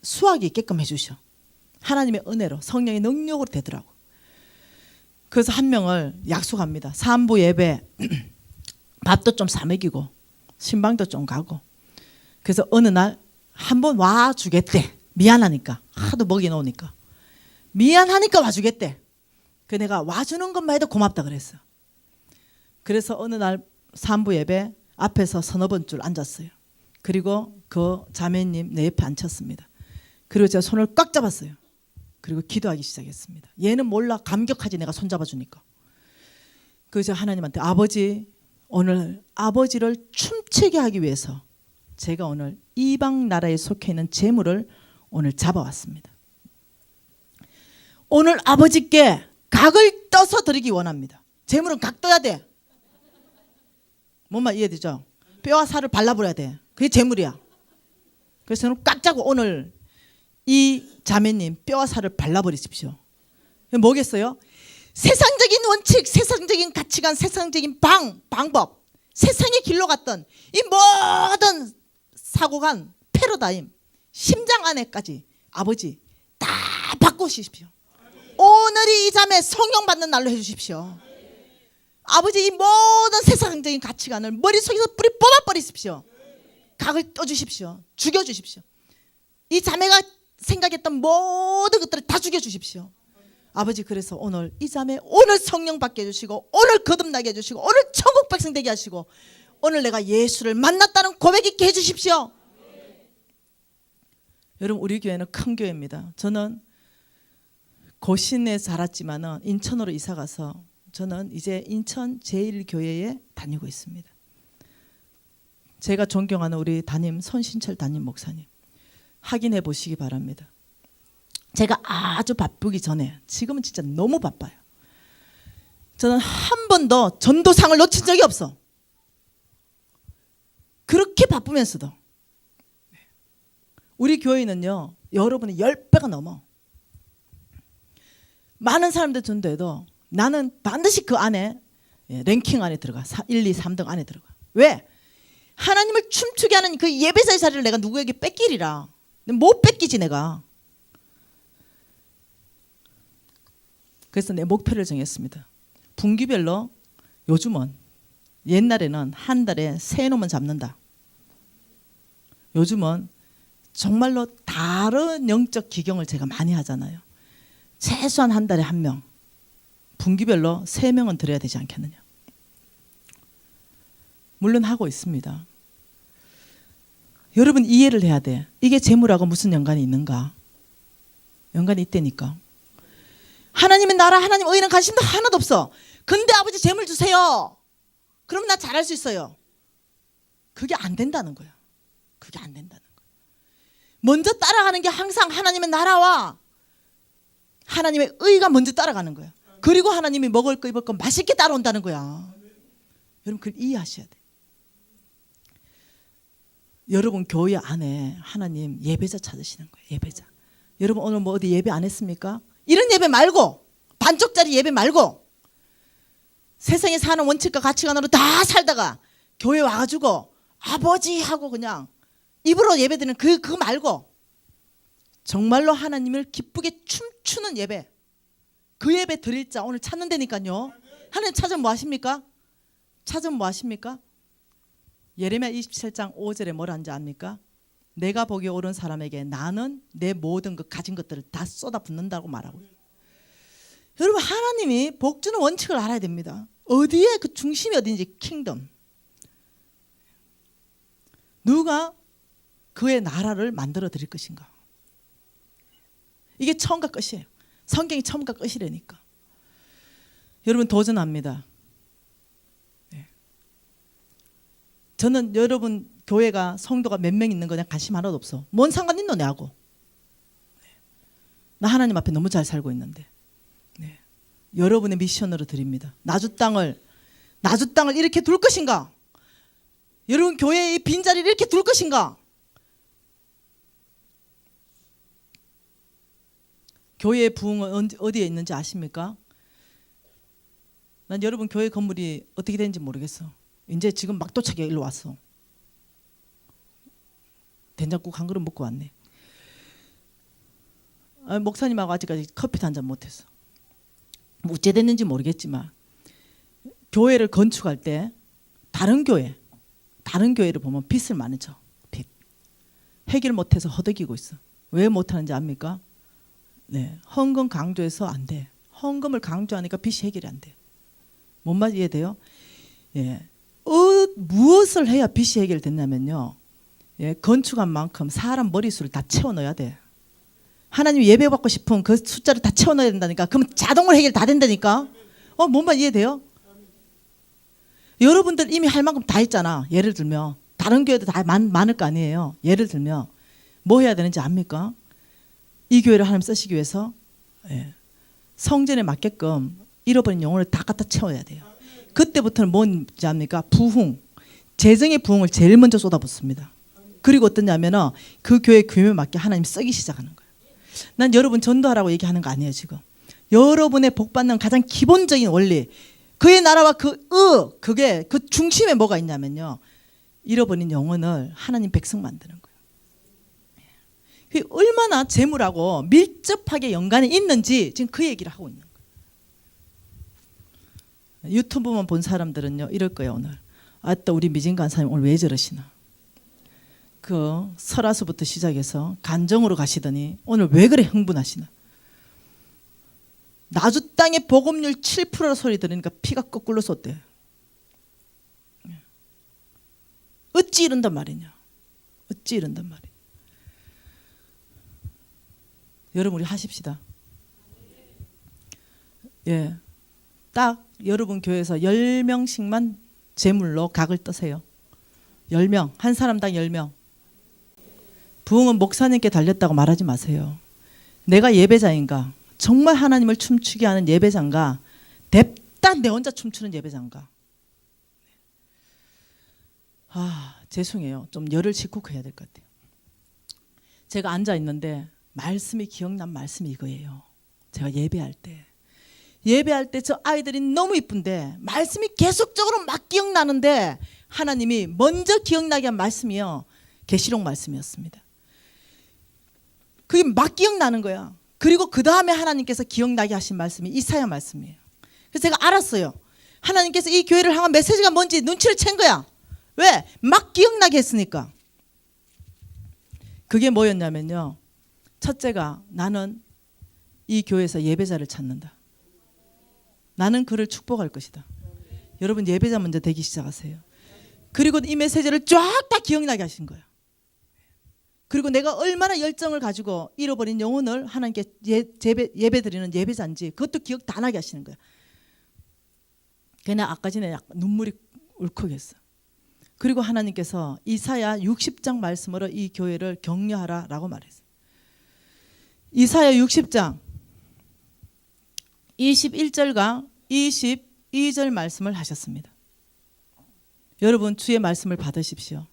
수확이 있게끔 해주셔. 하나님의 은혜로 성령의 능력으로 되더라고. 그래서 1명을 약속합니다. 산부 예배 밥도 좀 싸먹이고 신방도 좀 가고. 그래서 어느 날 한번 와주겠대. 미안하니까. 하도 먹여놓으니까. 미안하니까 와주겠대. 그 내가 와주는 것만 해도 고맙다 그랬어. 그래서 어느 날 산부 예배 앞에서 서너 번 줄 앉았어요. 그리고 그 자매님 내 옆에 앉혔습니다. 그리고 제가 손을 꽉 잡았어요. 그리고 기도하기 시작했습니다. 얘는 몰라. 감격하지 내가 손 잡아주니까. 그래서 하나님한테 아버지, 오늘 아버지를 춤추게 하기 위해서 제가 오늘 이방 나라에 속해 있는 재물을 오늘 잡아왔습니다. 오늘 아버지께 각을 떠서 드리기 원합니다. 재물은 각 떠야 돼. 뭔 말 이해되죠? 뼈와 살을 발라버려야 돼. 그게 재물이야. 그래서 저는 꽉 잡고 오늘 이 자매님 뼈와 살을 발라버리십시오. 뭐겠어요? 세상적인 원칙, 세상적인 가치관, 세상적인 방법, 세상의 길로 갔던 이 모든 사고간 패러다임, 심장 안에까지 아버지 다 바꾸십시오. 오늘이 이 자매 성령 받는 날로 해주십시오. 아버지 이 모든 세상적인 가치관을 머릿속에서 뿌리 뽑아버리십시오. 각을 떠주십시오. 죽여주십시오. 이 자매가 생각했던 모든 것들을 다 죽여주십시오. 아버지 그래서 오늘 이 자매 오늘 성령 받게 해주시고 오늘 거듭나게 해주시고 오늘 천국 백성 되게 하시고 오늘 내가 예수를 만났다는 고백 있게 해주십시오. 여러분 우리 교회는 큰 교회입니다. 저는 고신에 자랐지만은 인천으로 이사 가서 저는 이제 인천 제1교회에 다니고 있습니다. 제가 존경하는 우리 담임 손신철 담임 목사님 확인해 보시기 바랍니다. 제가 아주 바쁘기 전에 지금은 진짜 너무 바빠요. 저는 한 번도 전도상을 놓친 적이 없어. 그렇게 바쁘면서도 우리 교회는요 여러분의 10배가 넘어. 많은 사람들 전도해도 나는 반드시 그 안에 랭킹 안에 들어가. 1, 2, 3등 안에 들어가. 왜? 하나님을 춤추게 하는 그 예배자의 자리를 내가 누구에게 뺏기리라. 못 뺏기지 내가. 그래서 내 목표를 정했습니다. 분기별로 요즘은 옛날에는 한 달에 3놈은 잡는다. 요즘은 정말로 다른 영적 기경을 제가 많이 하잖아요. 최소한 한 달에 1명. 분기별로 3명은 드려야 되지 않겠느냐. 물론 하고 있습니다. 여러분 이해를 해야 돼. 이게 재물하고 무슨 연관이 있는가? 연관이 있다니까. 하나님의 나라, 하나님 의는 관심도 하나도 없어. 근데 아버지 재물 주세요. 그럼 나 잘할 수 있어요. 그게 안 된다는 거야. 그게 안 된다는 거야. 먼저 따라가는 게 항상 하나님의 나라와 하나님의 의가 먼저 따라가는 거야. 그리고 하나님이 먹을 거 입을 거 맛있게 따라온다는 거야. 여러분 그걸 이해하셔야 돼. 여러분 교회 안에 하나님 예배자 찾으시는 거예요. 예배자. 여러분 오늘 뭐 어디 예배 안 했습니까? 이런 예배 말고 반쪽짜리 예배 말고 세상에 사는 원칙과 가치관으로 다 살다가 교회 와가지고 아버지 하고 그냥 입으로 예배드리는 그거 말고 정말로 하나님을 기쁘게 춤추는 예배. 그 예배 드릴 자 오늘 찾는다니까요. 하나님 찾으면 뭐 하십니까? 찾으면 뭐 하십니까? 예레미야 27장 5절에 뭐라는지 압니까? 내가 보기에 옳은 사람에게 나는 내 모든 그 가진 것들을 다 쏟아붓는다고 말하고 있어요. 여러분 하나님이 복주는 원칙을 알아야 됩니다. 어디에 그 중심이 어딘지 킹덤. 누가 그의 나라를 만들어 드릴 것인가. 이게 처음과 끝이에요. 성경이 처음과 끝이라니까. 여러분 도전합니다. 저는 여러분 교회가 성도가 몇 명 있는 거냐 관심 하나도 없어. 뭔 상관 있노 내하고. 나 하나님 앞에 너무 잘 살고 있는데. 네. 여러분의 미션으로 드립니다. 나주 땅을 이렇게 둘 것인가? 여러분 교회의 이 빈자리를 이렇게 둘 것인가? 교회의 부흥은 어디에 있는지 아십니까? 난 여러분 교회 건물이 어떻게 되는지 모르겠어. 이제 지금 막 도착해 일로 왔어. 된장국 한 그릇 먹고 왔네. 목사님하고 아직까지 커피도 한 잔 못했어. 뭐 어째 됐는지 모르겠지만 교회를 건축할 때 다른 교회 다른 교회를 보면 빚을 많이 져. 빚. 해결 못해서 허덕이고 있어. 왜 못하는지 압니까? 네, 헌금 강조해서 안 돼. 헌금을 강조하니까 빚이 해결이 안 돼. 뭔 말인지 이해돼요? 예. 무엇을 해야 빚이 해결됐냐면요. 예, 건축한 만큼 사람 머릿수를 다 채워 넣어야 돼. 하나님 예배받고 싶은 그 숫자를 다 채워 넣어야 된다니까. 그럼 자동으로 해결 다 된다니까. 뭔 말 이해돼요? 여러분들 이미 할 만큼 다 했잖아. 예를 들면 다른 교회도 다 많을 거 아니에요. 예를 들면 뭐 해야 되는지 압니까? 이 교회를 하나님 쓰시기 위해서 예, 성전에 맞게끔 잃어버린 영혼을 다 갖다 채워야 돼요. 그때부터는 뭔지 압니까? 부흥, 재정의 부흥을 제일 먼저 쏟아붓습니다. 그리고 어떠냐면은 그 교회 규모에 맞게 하나님 쓰기 시작하는 거예요. 난 여러분 전도하라고 얘기하는 거 아니에요 지금. 여러분의 복받는 가장 기본적인 원리, 그의 나라와 그게 그 중심에 뭐가 있냐면요, 잃어버린 영혼을 하나님 백성 만드는 거예요. 그게 얼마나 재물하고 밀접하게 연관이 있는지 지금 그 얘기를 하고 있는 거예요. 유튜브만 본 사람들은요 이럴 거예요. 오늘 아따 우리 미진 간사님 오늘 왜 저러시나. 그 설화수부터 시작해서 간정으로 가시더니 오늘 왜 그래 흥분하시나. 나주 땅의 복음률 7% 소리 들으니까 피가 거꾸로 쏟대. 어찌 이런단 말이냐. 어찌 이런단 말이냐. 여러분 우리 하십시다. 예, 딱 여러분 교회에서 10명씩만 제물로 각을 떠세요. 10명, 한 사람당 10명. 부흥은 목사님께 달렸다고 말하지 마세요. 내가 예배자인가, 정말 하나님을 춤추게 하는 예배자인가, 냅다 내 혼자 춤추는 예배자인가. 죄송해요. 좀 열을 식국해야 될 것 같아요. 제가 앉아 있는데 말씀이 기억난 말씀이 이거예요. 제가 예배할 때 저 아이들이 너무 이쁜데 말씀이 계속적으로 막 기억나는데 하나님이 먼저 기억나게 한 말씀이요, 계시록 말씀이었습니다. 그게 막 기억나는 거야. 그리고 그 다음에 하나님께서 기억나게 하신 말씀이 이사야 말씀이에요. 그래서 제가 알았어요. 하나님께서 이 교회를 향한 메시지가 뭔지 눈치를 챈 거야. 왜? 막 기억나게 했으니까. 그게 뭐였냐면요, 첫째가 나는 이 교회에서 예배자를 찾는다. 나는 그를 축복할 것이다. 여러분 예배자 먼저 되기 시작하세요. 그리고 이 메시지를 쫙 다 기억나게 하신 거야. 그리고 내가 얼마나 열정을 가지고 잃어버린 영혼을 하나님께 예배드리는 예배자인지 그것도 기억 다 나게 하시는 거야. 그냥 아까 전에 약간 눈물이 울컥했어. 그리고 하나님께서 이사야 60장 말씀으로 이 교회를 격려하라라고 말했어요. 이사야 60장 21절과 22절 말씀을 하셨습니다. 여러분 주의 말씀을 받으십시오.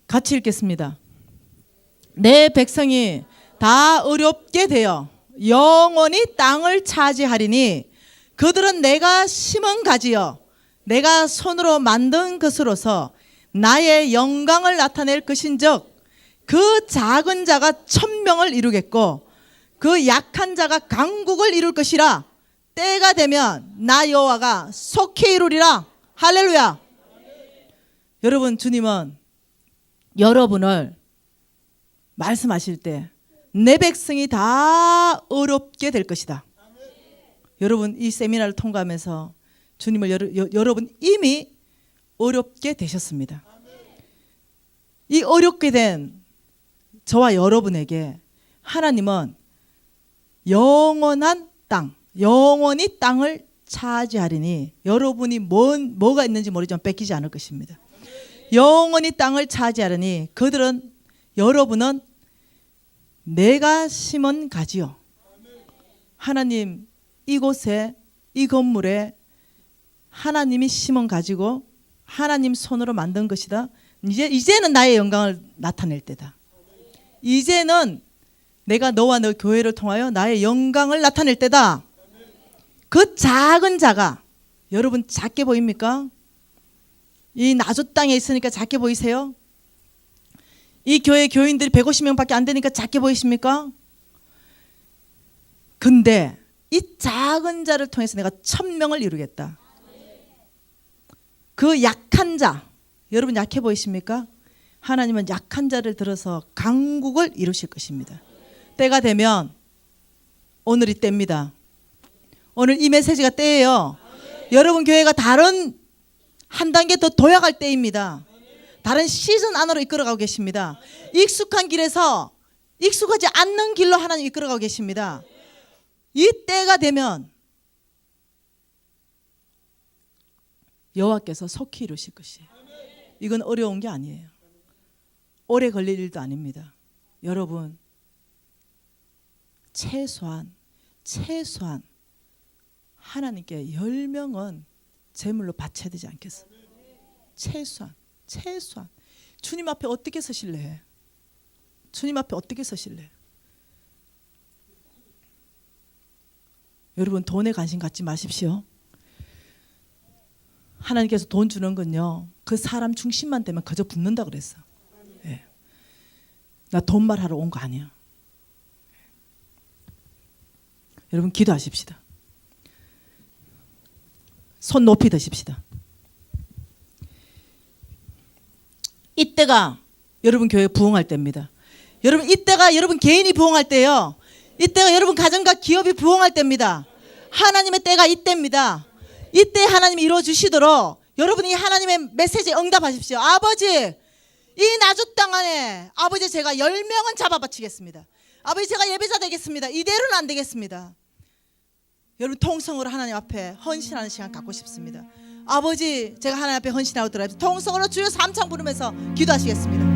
같이 읽겠습니다. 내 백성이 다 어렵게 되어 영원히 땅을 차지하리니 그들은 내가 심은 가지여 내가 손으로 만든 것으로서 나의 영광을 나타낼 것인즉 그 작은 자가 1000명을 이루겠고 그 약한 자가 강국을 이룰 것이라. 때가 되면 나 여호와가 속히 이루리라. 할렐루야. 여러분 주님은 여러분을 말씀하실 때 내 백성이 다 어렵게 될 것이다. 여러분 이 세미나를 통과하면서 주님을 여러분 이미 어렵게 되셨습니다. 이 어렵게 된 저와 여러분에게 하나님은 영원한 땅, 영원히 땅을 차지하리니 여러분이 뭐가 있는지 모르지만 뺏기지 않을 것입니다. 영원히 땅을 차지하리니 여러분은 내가 심은 가지요. 하나님 이곳에 이 건물에 하나님이 심은 가지고 하나님 손으로 만든 것이다. 이제는 나의 영광을 나타낼 때다. 이제는 내가 너와 너 교회를 통하여 나의 영광을 나타낼 때다. 그 작은 자가 여러분 작게 보입니까? 이 나주 땅에 있으니까 작게 보이세요? 이 교회 교인들이 150명밖에 안 되니까 작게 보이십니까? 근데 이 작은 자를 통해서 내가 1000명을 이루겠다. 그 약한 자, 여러분 약해 보이십니까? 하나님은 약한 자를 들어서 강국을 이루실 것입니다. 때가 되면 오늘이 때입니다. 오늘 이 메시지가 때예요. 여러분 교회가 다른 한 단계 더 도약할 때입니다. 다른 시즌 안으로 이끌어가고 계십니다. 익숙한 길에서 익숙하지 않는 길로 하나님 이끌어가고 계십니다. 이 때가 되면 여호와께서 속히 이루실 것이에요. 이건 어려운 게 아니에요. 오래 걸릴 일도 아닙니다. 여러분 최소한 하나님께 10명은 제물로 바쳐야 되지 않겠어요? 최소한 주님 앞에 어떻게 서실래? 주님 앞에 어떻게 서실래? 여러분 돈에 관심 갖지 마십시오. 하나님께서 돈 주는 건요 그 사람 중심만 되면 그저 붙는다 그랬어. 예. 나 돈 말하러 온 거 아니야. 여러분 기도하십시다. 손 높이 드십시다. 이때가 여러분 교회 부흥할 때입니다. 여러분 이때가 여러분 개인이 부흥할 때요. 이때가 여러분 가정과 기업이 부흥할 때입니다. 하나님의 때가 이때입니다. 이때 하나님이 이루어 주시도록 여러분이 하나님의 메시지에 응답하십시오. 아버지 이 나주 땅 안에 아버지 제가 10명은 잡아바치겠습니다. 아버지 제가 예배자 되겠습니다. 이대로는 안 되겠습니다. 여러분 통성으로 하나님 앞에 헌신하는 시간 갖고 싶습니다. 아버지 제가 하나님 앞에 헌신하고 들어갑니다. 통성으로 주여 삼창 부르면서 기도하시겠습니다.